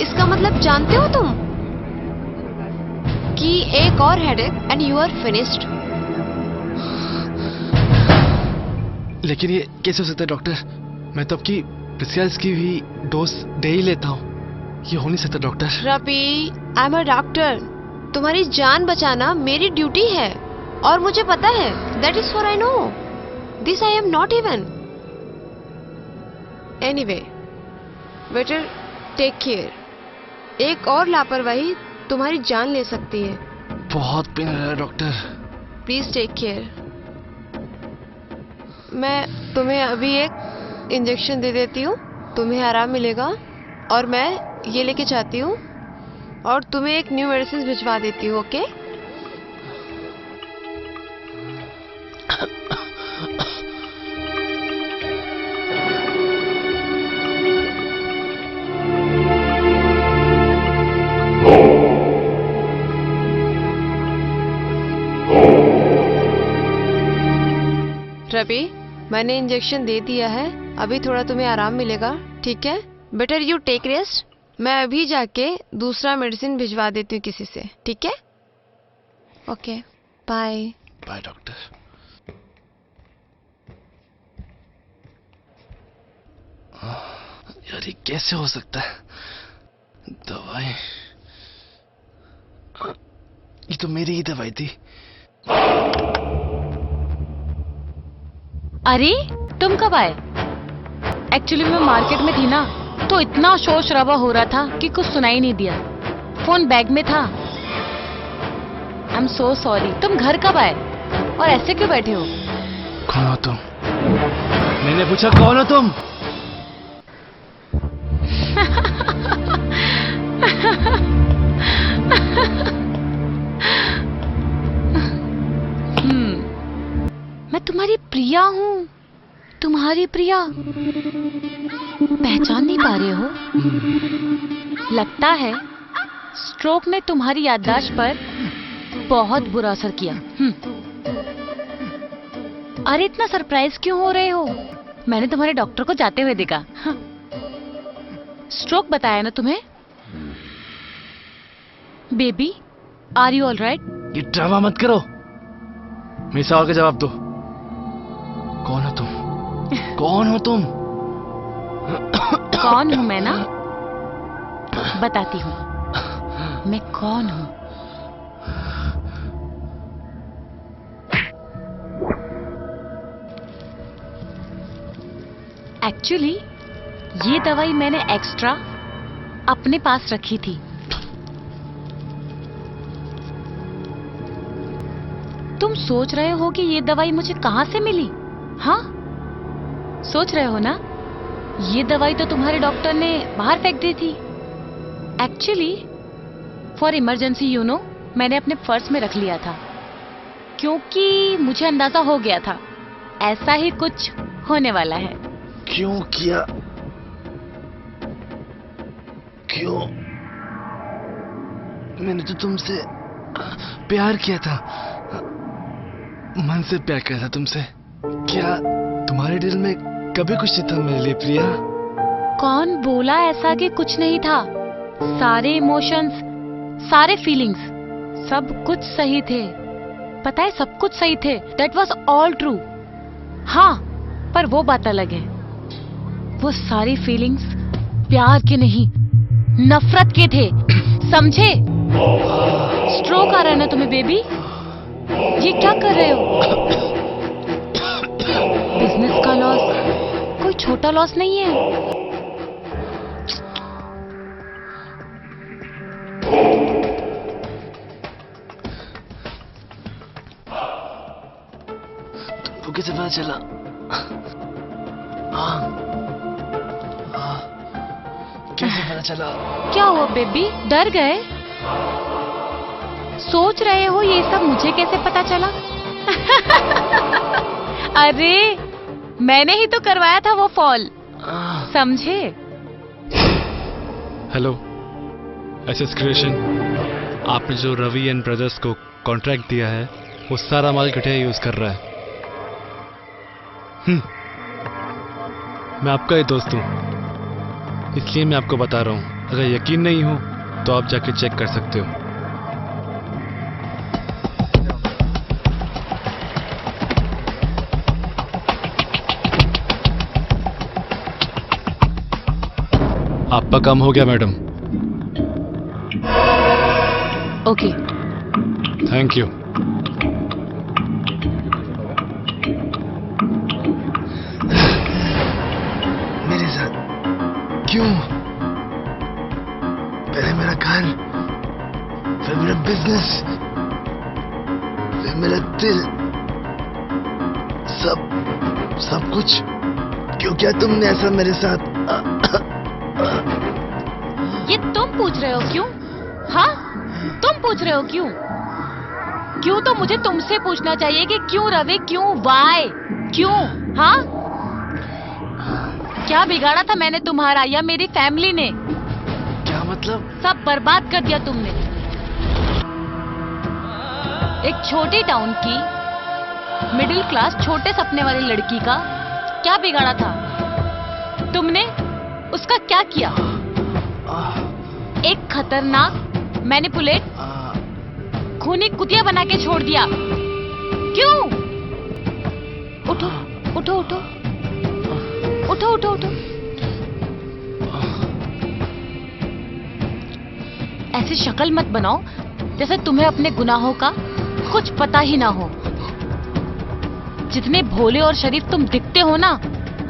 इसका मतलब जानते हो तुम कि एक और headache and you are finished. लेकिन ये कैसे हो सकता है डॉक्टर? मैं तो आपकी प्रिस्क्राइब की हुई डोज दे ही लेता हूँ। ये हो नहीं सकता doctor. Ravi, I am a doctor. तुम्हारी जान बचाना मेरी ड्यूटी है और मुझे पता है। That is for I know this I am not even. Anyway, better take care. एक और लापरवाही तुम्हारी जान ले सकती है। बहुत पेन हो रहा है डॉक्टर। Please take care. मैं तुम्हें अभी एक इंजेक्शन दे देती हूँ, तुम्हें आराम मिलेगा। और मैं ये लेके जाती हूँ और तुम्हें एक न्यू मेडिसिन भिजवा देती हूँ। ओके? रवि, मैंने इंजेक्शन दे दिया है, अभी थोड़ा तुम्हें आराम मिलेगा, ठीक है? Better you take rest. मैं अभी जाके दूसरा मेडिसिन भिजवा देती हूँ किसी से, ठीक है? Okay, bye. Bye doctor. यार ये कैसे हो सकता है? दवाई, ये तो मेरी ही दवाई थी। अरे तुम कब आए? एक्चुअली मैं मार्केट में थी ना, तो इतना शोर शराबा हो रहा था कि कुछ सुनाई नहीं दिया। फोन बैग में था। I am so sorry. तुम घर कब आए और ऐसे क्यों बैठे हो? कौन हो तुम? मैंने पूछा कौन हो तुम? मैं तुम्हारी प्रिया हूँ। तुम्हारी प्रिया। पहचान नहीं पा रहे हो? लगता है स्ट्रोक ने तुम्हारी याददाश्त पर बहुत बुरा असर किया। अरे इतना सरप्राइज क्यों हो रहे हो? मैंने तुम्हारे डॉक्टर को जाते हुए देखा। स्ट्रोक बताया ना तुम्हें? Baby, are you all right? ये ड्रामा मत करो। मेरे सवाल का जवाब दो। कौन हो तुम? कौन हो तुम? कौन हूं मैं ना? बताती हूँ मैं कौन हूं। एक्चुअली ये दवाई मैंने एक्स्ट्रा अपने पास रखी थी। तुम सोच रहे हो कि ये दवाई मुझे कहां से मिली? हाँ, सोच रहे हो ना? ये दवाई तो तुम्हारे डॉक्टर ने बाहर फेंक दी थी। Actually for emergency you know, मैंने अपने पर्स में रख लिया था, क्योंकि मुझे अंदाजा हो गया था ऐसा ही कुछ होने वाला है। क्यों किया? क्यों? मैंने तो तुमसे प्यार किया था, मन से प्यार किया था तुमसे। क्या तुम्हारे दिल में कभी कुछ नहीं था मेरे लिए प्रिया? कौन बोला ऐसा कि कुछ नहीं था? सारे इमोशंस, सारे फीलिंग्स, सब कुछ सही थे। पता है, सब कुछ सही थे। That was all true. हाँ, पर वो बात अलग है। वो सारी फीलिंग्स प्यार के नहीं, नफरत के थे। समझे? स्ट्रोक आ रहा है ना तुम्हें बेबी? ये क्या कर रहे हो? बिजनेस का लॉस कोई छोटा लॉस नहीं है। तुमको कैसे पता चला? कैसे पता चला? क्या हुआ बेबी, डर गए? सोच रहे हो ये सब मुझे कैसे पता चला? अरे मैंने ही तो करवाया था वो फॉल, समझे? हेलो एसएस क्रिएशन, आपने जो रवि एंड ब्रदर्स को कॉन्ट्रैक्ट दिया है वो सारा माल घटिया यूज कर रहा है। मैं आपका ही दोस्त हूं, इसलिए मैं आपको बता रहा हूं। अगर यकीन नहीं हो तो आप जाके चेक कर सकते हो। आपका काम हो गया मैडम। Okay, thank you. मेरे साथ क्यों? पहले मेरा घर, फिर मेरा बिजनेस, फिर मेरा दिल, सब कुछ क्यों किया तुमने ऐसा मेरे साथ? ये तुम पूछ रहे हो क्यों? हाँ, तुम पूछ रहे हो क्यों? क्यों तो मुझे तुमसे पूछना चाहिए कि क्यों रवि, क्यों, वाई, क्यों? हाँ, क्या बिगाड़ा था मैंने तुम्हारा या मेरी फैमिली ने? क्या मतलब? सब बर्बाद कर दिया तुमने। एक छोटी टाउन की मिडिल क्लास छोटे सपने वाली लड़की का क्या बिगाड़ा था तुमने? उसका क्या किया? एक खतरनाक मैनिपुलेट खूनी कुतिया बना के छोड़ दिया। क्यों? उठो उठो उठो उठो उठो उठो। ऐसी शक्ल मत बनाओ जैसे तुम्हें अपने गुनाहों का कुछ पता ही ना हो। जितने भोले और शरीफ तुम दिखते हो ना,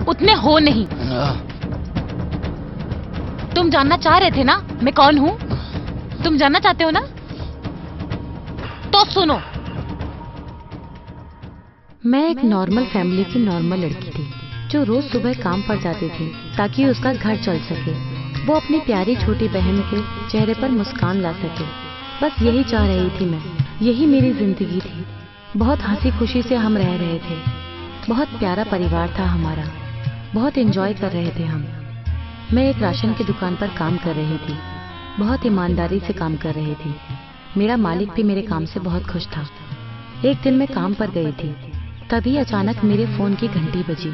उतने हो नहीं। तुम जानना चाह रहे थे ना मैं कौन हूं? तुम जानना चाहते हो ना? तो सुनो, मैं एक नॉर्मल फैमिली की नॉर्मल लड़की थी जो रोज सुबह काम पर जाती थी ताकि उसका घर चल सके, वो अपनी प्यारी छोटी बहन के चेहरे पर मुस्कान ला सके। बस यही चाह रही थी मैं, यही मेरी जिंदगी थी। बहुत हंसी खुशी से हम रह रहे थे, बहुत प्यारा परिवार था हमारा, बहुत एंजॉय कर रहे थे हम। मैं एक राशन की दुकान पर काम कर रही थी, बहुत ईमानदारी से काम कर रही थी। मेरा मालिक भी मेरे काम से बहुत खुश था। एक दिन मैं काम पर गई थी, तभी अचानक मेरे फोन की घंटी बजी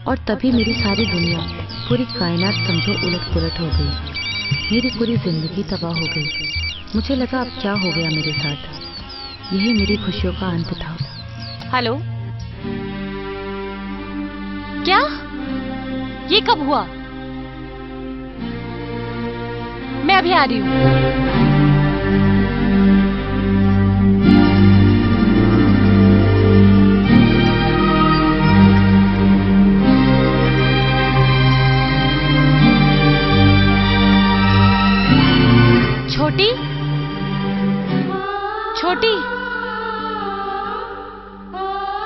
और तभी मेरी सारी दुनिया, पूरी कायनात समझो उलट पुलट हो गई। मेरी पूरी जिंदगी तबाह हो गई। मुझे लगा अब क्या हो गया मेरे साथ। यही मेरी खुशियों का अंत था। हेलो, क्या? ये कब हुआ? मैं अभी आ रही हूँ। छोटी, छोटी,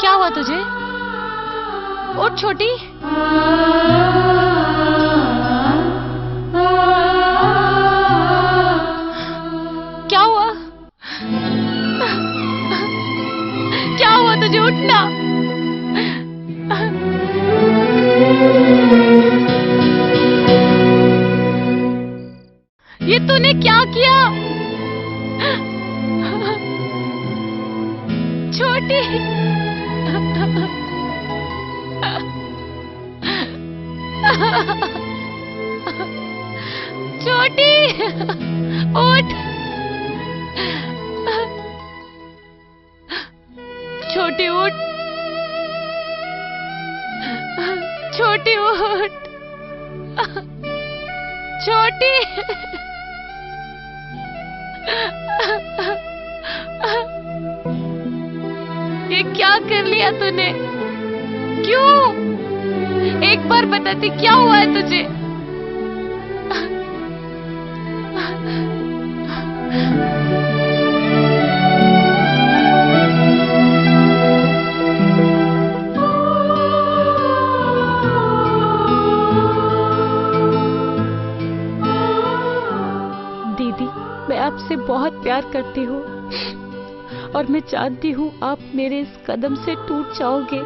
क्या हुआ तुझे? उठ छोटी। क्या हुआ? क्या हुआ तुझे? उठना। ये तूने क्या किया? छोटी, छोटी, उठ। छोटी उठ, छोटी उठ, छोटी। ये क्या कर लिया तूने? क्यों? एक बार बताती, क्या हुआ है तुझे? दीदी, मैं आपसे बहुत प्यार करती हूँ और मैं चाहती हूँ आप मेरे इस कदम से टूट जाओगे।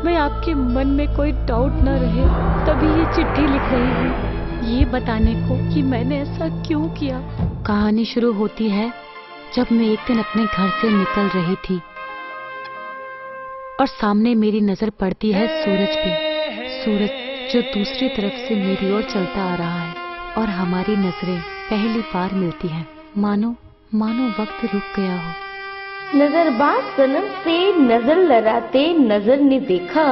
मैं आपके मन में कोई डाउट न रहे, तभी ये चिट्ठी लिख रही हूँ, ये बताने को कि मैंने ऐसा क्यों किया। कहानी शुरू होती है जब मैं एक दिन अपने घर से निकल रही थी और सामने मेरी नजर पड़ती है सूरज पे। सूरज जो दूसरी तरफ से मेरी ओर चलता आ रहा है और हमारी नजरें पहली बार मिलती हैं। मानो वक्त रुक गया हो। नजरबाज सनम से नजर लड़ाते नजर ने देखा,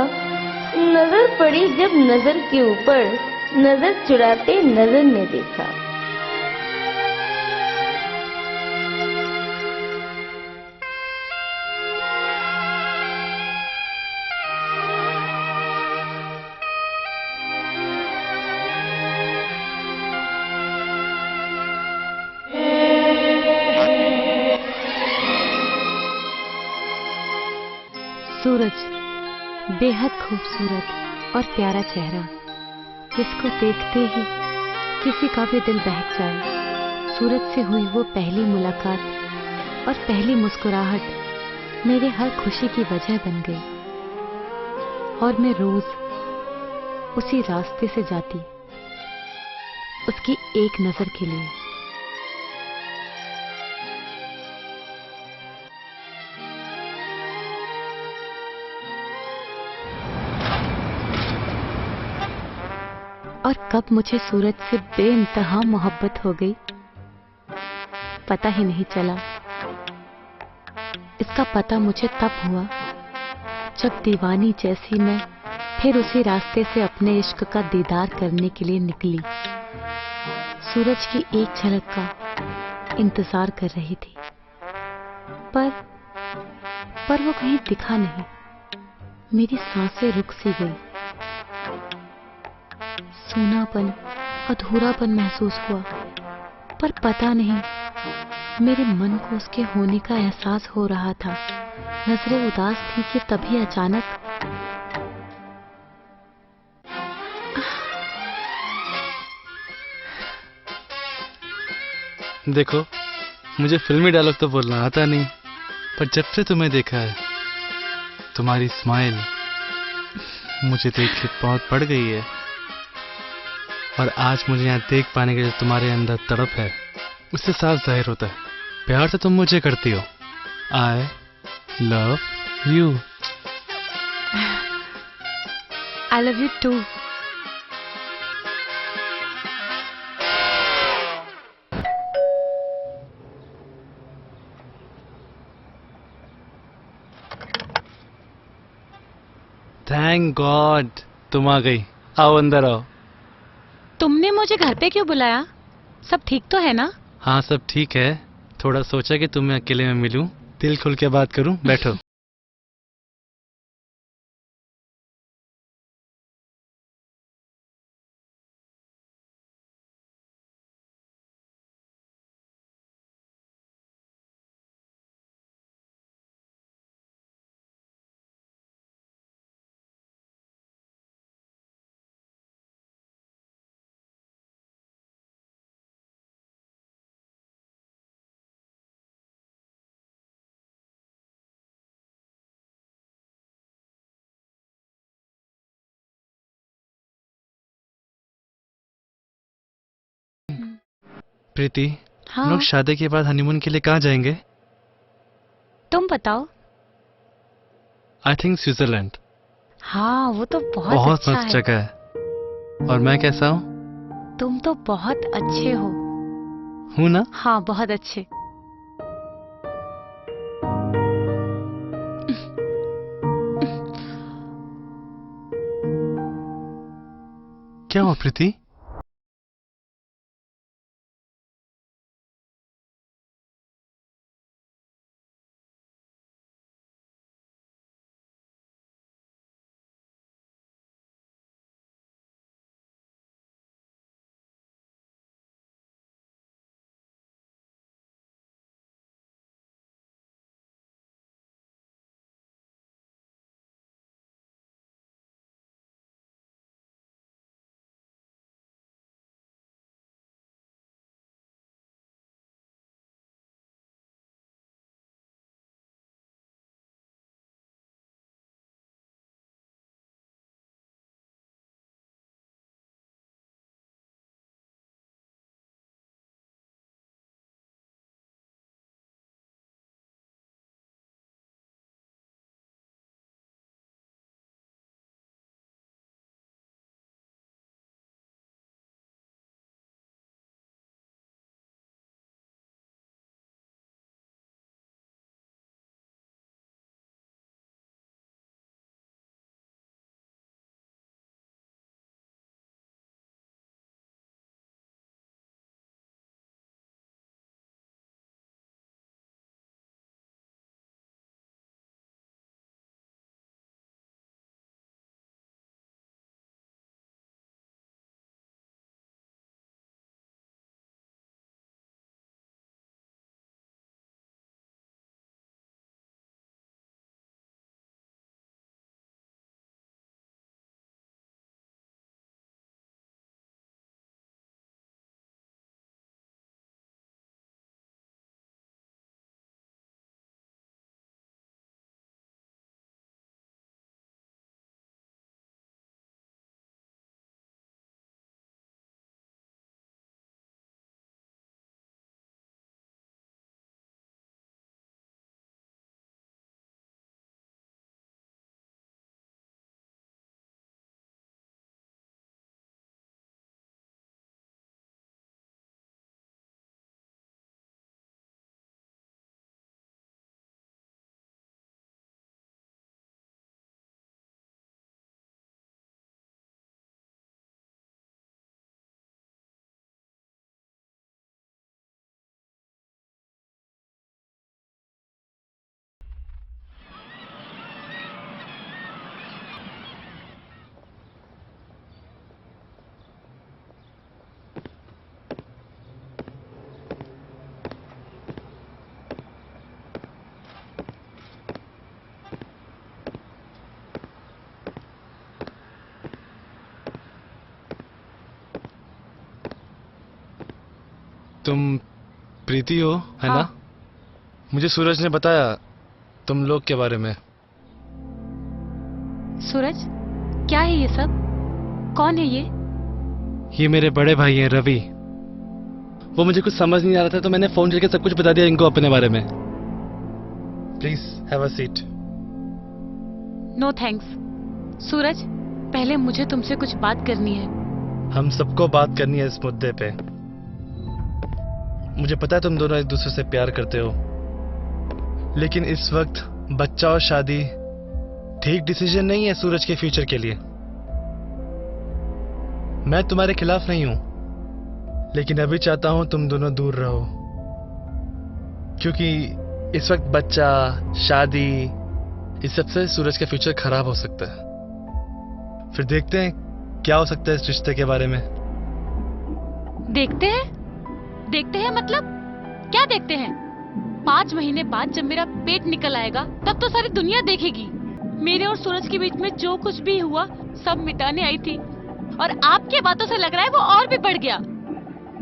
नजर पड़ी जब नजर के ऊपर, नजर चुराते नजर ने देखा। सूरज बेहद खूबसूरत, और प्यारा चेहरा, जिसको देखते ही किसी का भी दिल बहक जाए। सूरज से हुई वो पहली मुलाकात और पहली मुस्कुराहट मेरे हर खुशी की वजह बन गई, और मैं रोज उसी रास्ते से जाती, उसकी एक नजर के लिए। और कब मुझे सूरज से बेइंतहा मोहब्बत हो गई, पता ही नहीं चला। इसका पता मुझे तब हुआ जब दीवानी जैसी मैं फिर उसी रास्ते से अपने इश्क का दीदार करने के लिए निकली। सूरज की एक झलक का इंतजार कर रही थी, पर वो कहीं दिखा नहीं। मेरी सांसें रुक सी गई। सूनापन, अधूरापन महसूस हुआ, पर पता नहीं मेरे मन को उसके होने का एहसास हो रहा था। नजरें उदास थी कि तभी अचानक देखो, मुझे फिल्मी डायलॉग तो बोलना आता नहीं, पर जब से तुम्हें देखा है, तुम्हारी स्माइल मुझे देख के बहुत बढ़ गई है। और आज मुझे यहाँ देख पाने के लिए तुम्हारे अंदर तड़प है, उससे साफ जाहिर होता है प्यार तो तुम मुझे करती हो। I love you. I love you too. Thank God तुम आ गई। आओ अंदर आओ। तुमने मुझे घर पे क्यों बुलाया? सब ठीक तो है ना? हाँ सब ठीक है, थोड़ा सोचा कि तुम्हें अकेले में मिलूं, दिल खुल के बात करूं। बैठो। प्रीति, हम हाँ, लोग शादी के बाद हनीमून के लिए कहाँ जाएंगे? तुम बताओ। I think Switzerland. हाँ, वो तो बहुत बहुत अच्छा मस्त है। जगह है। और मैं कैसा हूँ? तुम तो बहुत अच्छे हो। हूँ ना? हाँ, बहुत अच्छे। क्या हुआ प्रीति? तुम प्रीति हो, है हाँ। ना? मुझे सूरज ने बताया तुम लोग के बारे में। सूरज, क्या है ये सब? कौन है ये? ये मेरे बड़े भाई हैं रवि। वो मुझे कुछ समझ नहीं आ रहा था तो मैंने फोन करके सब कुछ बता दिया इनको अपने बारे में। Please have a seat. No thanks. Suraj, पहले मुझे तुमसे कुछ बात करनी है। हम सबको बात करनी है इस मुद्दे पे। मुझे पता है तुम दोनों एक दूसरे से प्यार करते हो, लेकिन इस वक्त बच्चा और शादी ठीक डिसीजन नहीं है सूरज के फ्यूचर के लिए। मैं तुम्हारे खिलाफ नहीं हूं, लेकिन अभी चाहता हूं तुम दोनों दूर रहो, क्योंकि इस वक्त बच्चा, शादी, इस सबसे सूरज का फ्यूचर खराब हो सकता है। फिर देखते हैं क्या हो सकता है इस रिश्ते के बारे में। देखते हैं? देखते हैं मतलब क्या देखते हैं? 5 महीने बाद जब मेरा पेट निकल आएगा तब तो सारी दुनिया देखेगी। मेरे और सूरज के बीच में जो कुछ भी हुआ सब मिटाने आई थी, और आपके बातों से लग रहा है वो और भी बढ़ गया,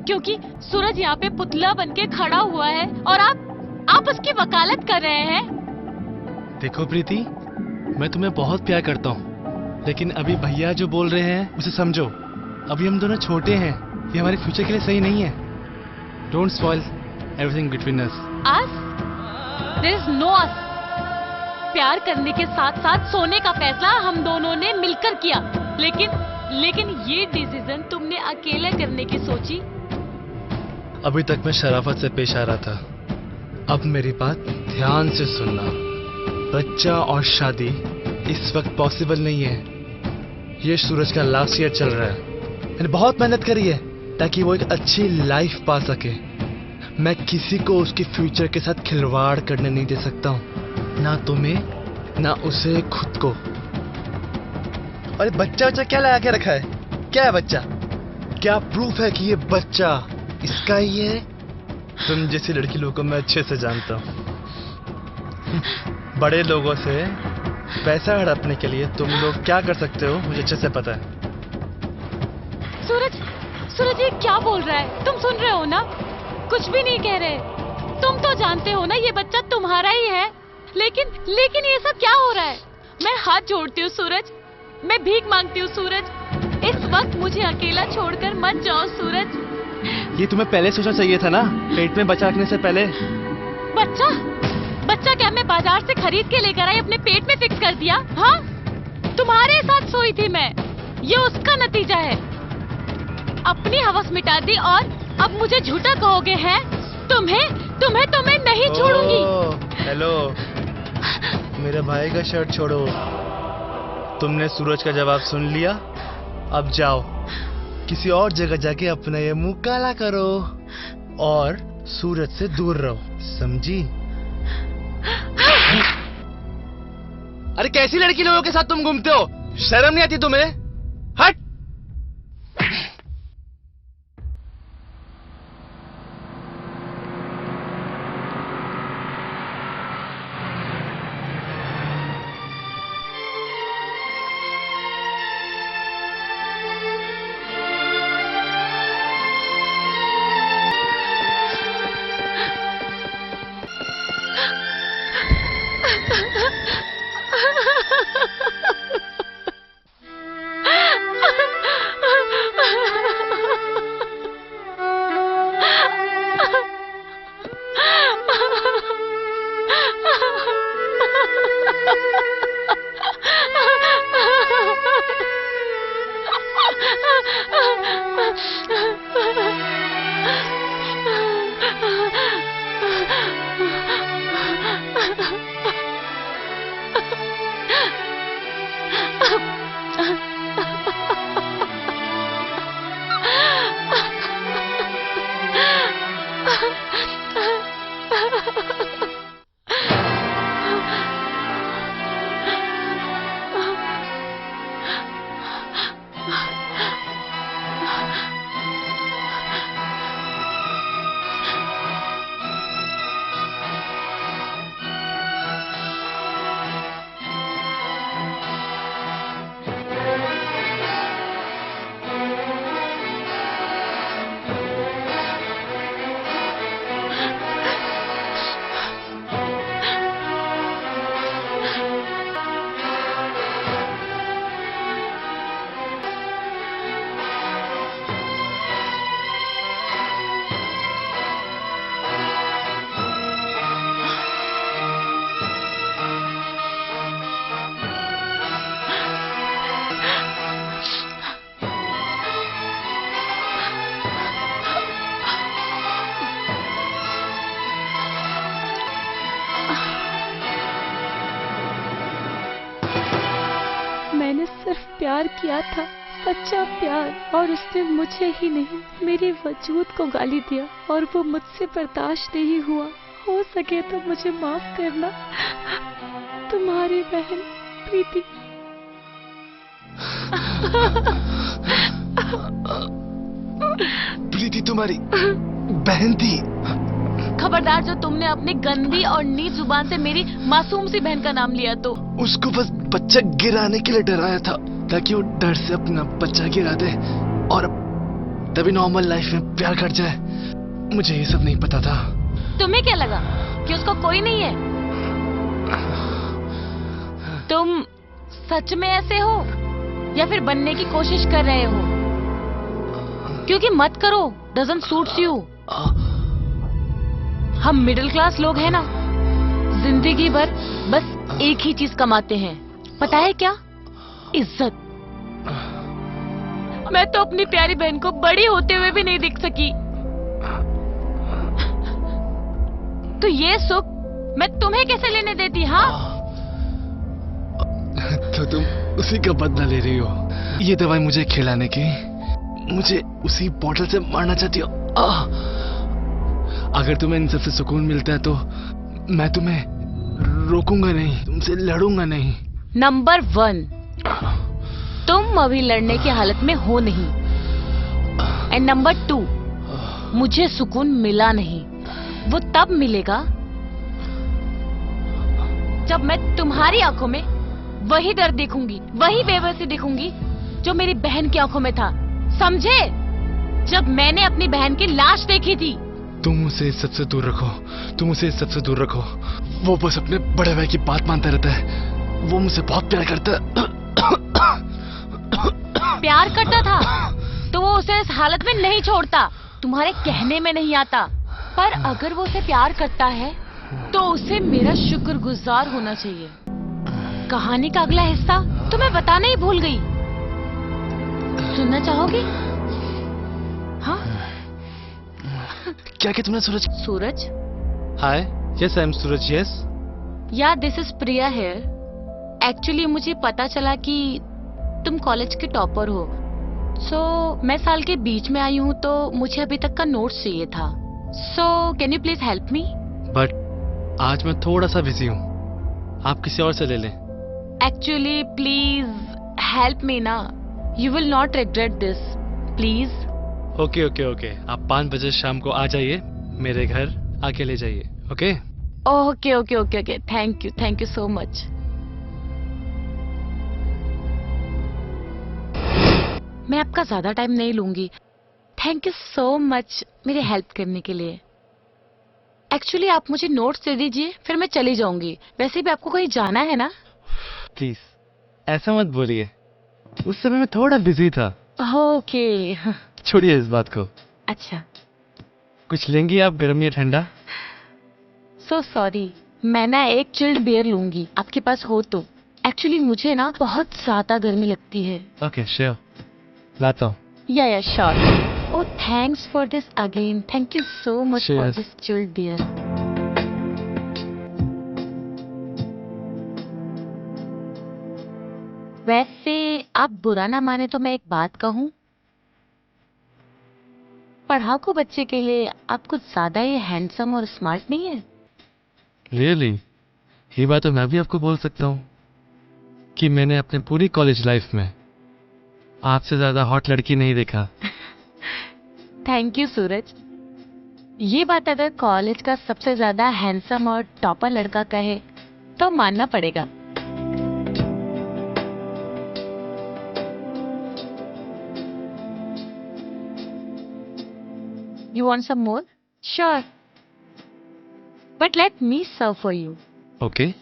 क्योंकि सूरज यहाँ पे पुतला बनके खड़ा हुआ है और आप उसकी वकालत कर रहे हैं। देखो प्रीति, मैं तुम्हें बहुत प्यार करता हूँ, लेकिन अभी भैया जो बोल रहे हैं उसे समझो। अभी हम दोनों छोटे हैं, ये हमारे फ्यूचर के लिए सही नहीं है। Don't spoil everything between us. Us? There is no us. प्यार करने के साथ साथ सोने का फैसला हम दोनों ने मिलकर किया, लेकिन ये डिसीजन तुमने अकेले करने की सोची। अभी तक मैं शराफत से पेश आ रहा था, अब मेरी बात ध्यान से सुनना। बच्चा और शादी इस वक्त पॉसिबल नहीं है। ये सूरज का लास्ट ईयर चल रहा है। मैंने बहुत मेहनत करी है ताकि वो एक अच्छी लाइफ पा सके। मैं किसी को उसके फ्यूचर के साथ खिलवाड़ करने नहीं दे सकता हूँ, ना तुम्हें ना उसे खुद को। अरे बच्चा क्या लगा के रखा है? क्या है बच्चा? क्या प्रूफ है कि ये बच्चा इसका ही है? तुम जैसी लड़की लोगों को मैं अच्छे से जानता हूँ। बड़े लोगों से पैसा हड़पने के लिए तुम लोग क्या कर सकते हो मुझे अच्छे से पता है। सूरज ये क्या बोल रहा है? तुम सुन रहे हो ना? कुछ भी नहीं कह रहे। तुम तो जानते हो ना ये बच्चा तुम्हारा ही है, लेकिन ये सब क्या हो रहा है? मैं हाथ जोड़ती हूँ सूरज, मैं भीख मांगती हूँ सूरज, इस वक्त मुझे अकेला छोड़कर मत जाओ सूरज। ये तुम्हें पहले सोचना चाहिए था ना, पेट में बच्चा रखने से पहले। बच्चा क्या मैं बाजार से खरीद के लेकर आई, अपने पेट में फिक्स कर दिया? हाँ, तुम्हारे साथ सोई थी मैं, ये उसका नतीजा है। अपनी हवस मिटा दी और अब मुझे झूठा कहोगे हैं? तुम्हें नहीं छोड़ूंगी। हेलो, मेरे भाई का शर्ट छोड़ो। तुमने सूरज का जवाब सुन लिया, अब जाओ किसी और जगह जाके अपना ये मुंह काला करो और सूरज से दूर रहो, समझी? अरे कैसी लड़की लोगों के साथ तुम घूमते हो? शर्म नहीं आती तुम्हें? हट! मैंने सिर्फ प्यार किया था, सच्चा प्यार, और उसने मुझे ही नहीं मेरे वजूद को गाली दिया और वो मुझसे बर्दाश्त नहीं हुआ। हो सके तो मुझे माफ करना। तुम्हारी बहन प्रीति। प्रीति तुम्हारी बहन थी? खबरदार जो तुमने अपनी गंदी और नीच जुबान से मेरी मासूम सी बहन का नाम लिया तो। उसको बस बच्चा गिराने के लिए डराया था ताकि वो डर से अपना बच्चा गिरा दे और तभी नॉर्मल लाइफ में प्यार कर जाए। मुझे ये सब नहीं पता था। तुम्हें क्या लगा कि उसको कोई नहीं है? तुम सच में ऐसे हो या फिर बनने की कोशिश कर रहे हो? क्योंकि मत करो, डजंट सूट्स यू। हम मिडिल क्लास लोग हैं ना, जिंदगी भर बस एक ही चीज कमाते हैं, पता है क्या? इज्जत। मैं तो अपनी प्यारी बहन को बड़ी होते हुए भी नहीं देख सकी, तो ये सुख मैं तुम्हें कैसे लेने देती? हाँ, तो तुम उसी का बदला ले रही हो? ये दवाई मुझे खिलाने की, मुझे उसी बोतल से मारना चाहती हो? अगर तुम्हें इन सबसे सुकून मिलता है तो मैं तुम्हें रोकूंगा नहीं, तुमसे लड़ूंगा नहीं। नंबर 1, तुम अभी लड़ने की हालत में हो नहीं। एंड नंबर 2, मुझे सुकून मिला नहीं। वो तब मिलेगा जब मैं तुम्हारी आंखों में वही डर देखूंगी, वही बेबसी देखूंगी जो मेरी बहन की आंखों में था। समझे? जब मैंने अपनी बहन की लाश देखी थी। तुम उसे इस सबसे दूर रखो, तुम उसे इस सबसे दूर रखो। वो बस अपने बड़े भाई की बात मानता रहता है। वो मुझसे बहुत प्यार करता है। प्यार करता था तो वो उसे इस हालत में नहीं छोड़ता। तुम्हारे कहने में नहीं आता, पर अगर वो उसे प्यार करता है तो उसे मेरा शुक्रगुजार होना चाहिए। कहानी का अगला हिस्सा तो मैं बताना ही भूल गई। सुनना चाहोगे? हाँ? क्या तुमने Suraj? Suraj? Hi, yes I am Suraj, yes. Yeah this is Priya here. Actually मुझे पता चला कि तुम कॉलेज के टॉपर हो, सो मैं साल के बीच में आई हूँ तो मुझे अभी तक का नोट्स चाहिए था। So can you please help me? But आज मैं थोड़ा सा बिजी हूँ, आप किसी और से ले लें। एक्चुअली प्लीज हेल्प मी ना, you will not regret this, please. Okay okay okay, आप 5 बजे शाम को आ जाइए मेरे घर, आके ले जाइए। Okay okay okay okay okay, thank you so much. मैं आपका ज्यादा टाइम नहीं लूंगी। थैंक यू सो मच मेरी हेल्प करने के लिए। एक्चुअली आप मुझे नोट्स दे दीजिए, फिर मैं चली जाऊंगी। वैसे भी आपको कहीं जाना है ना? प्लीज ऐसा मत बोलिए, उस समय मैं थोड़ा बिजी था। ओके। छोड़िए इस बात को। अच्छा, कुछ लेंगी आप, गर्म या ठंडा? सो सॉरी, मैं ना एक चिल्ड बियर लूंगी, आपके पास हो तो। एक्चुअली मुझे ना बहुत ज्यादा गर्मी लगती है। ओके श्योर, लाता हूँ। या sure. Oh, thanks for this again. Thank you so much for Cheers. this chilled beer. वैसे आप बुरा ना माने तो मैं एक बात कहूँ, पढ़ाकू बच्चे के लिए आप कुछ ज्यादा ही हैंडसम और स्मार्ट नहीं है? रियली? ये बात तो मैं भी आपको बोल सकता हूँ कि मैंने अपने पूरी कॉलेज लाइफ में आपसे ज्यादा हॉट लड़की नहीं देखा। थैंक यू सूरज। ये बात अगर कॉलेज का सबसे ज्यादा हैंडसम और टॉपर लड़का कहे तो मानना पड़ेगा। You want some more? Sure. But let me serve for you. Okay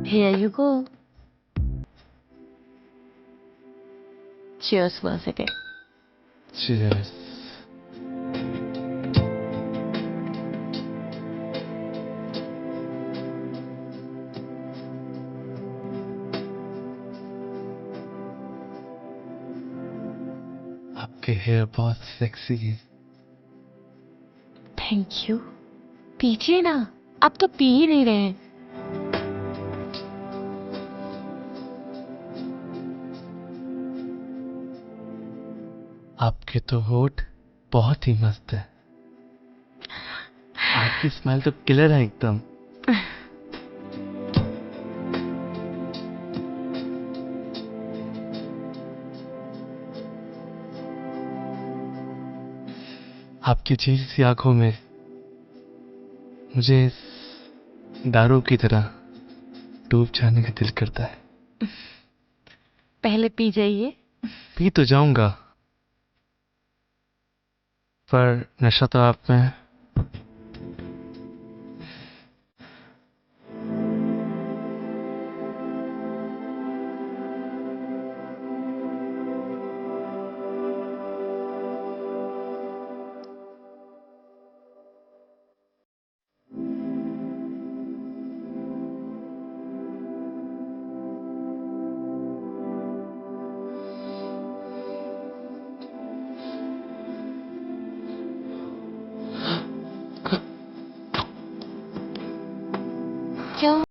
Here you go. Cheers once again. Cheers. आपके हेयर बहुत सेक्सी है। Thank you. पीजिए ना, आप तो पी ही नहीं रहे हैं। आपके तो होठ बहुत ही मस्त है। आपकी स्माइल तो किलर है एकदम। आपकी झील सी आंखों में मुझे दारू की तरह डूब जाने का दिल करता है। पहले पी जाइए। पी तो जाऊंगा, पर नशा तो आप में है। क्यों?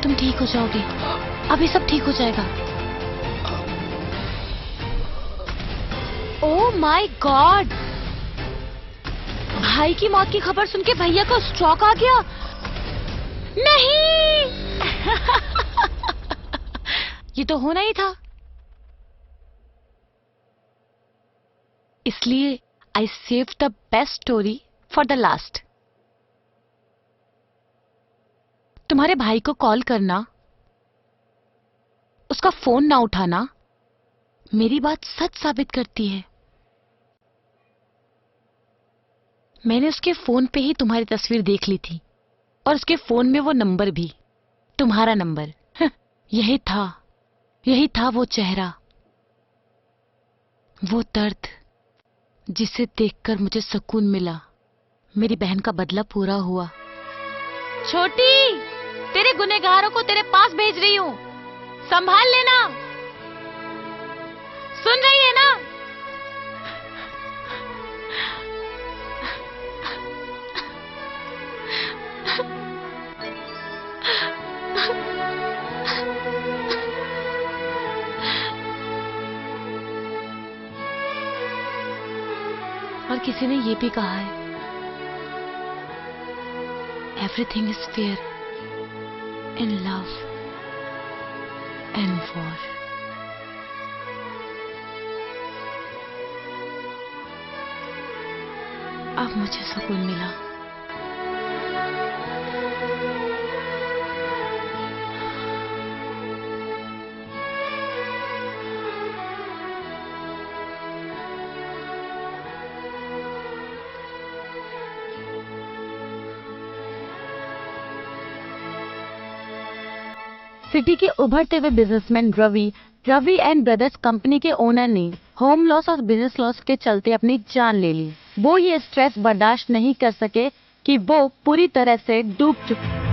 तुम ठीक हो जाओगे, अभी सब ठीक हो जाएगा। ओह माय गॉड, भाई की मौत की खबर सुन के भैया को स्ट्रोक आ गया। नहीं ये तो होना ही था। इसलिए I save the best story for the last. तुम्हारे भाई को कॉल करना, उसका फोन ना उठाना मेरी बात सच साबित करती है। मैंने उसके फोन पे ही तुम्हारी तस्वीर देख ली थी और उसके फोन में वो नंबर भी, तुम्हारा नंबर। यही था वो चेहरा, वो दर्द जिसे देखकर मुझे सुकून मिला। मेरी बहन का बदला पूरा हुआ। छोटी, तेरे गुनहगारों को तेरे पास भेज रही हूं, संभाल लेना। सुन रही है ना? और किसी ने ये भी कहा है, everything is fair in love and war. अब मुझे सुकून मिला। सिटी के उभरते हुए businessman Ravi and brothers company के ओनर ने होम लॉस और बिजनेस लॉस के चलते अपनी जान ले ली। वो ये स्ट्रेस बर्दाश्त नहीं कर सके कि वो पूरी तरह से डूब चुके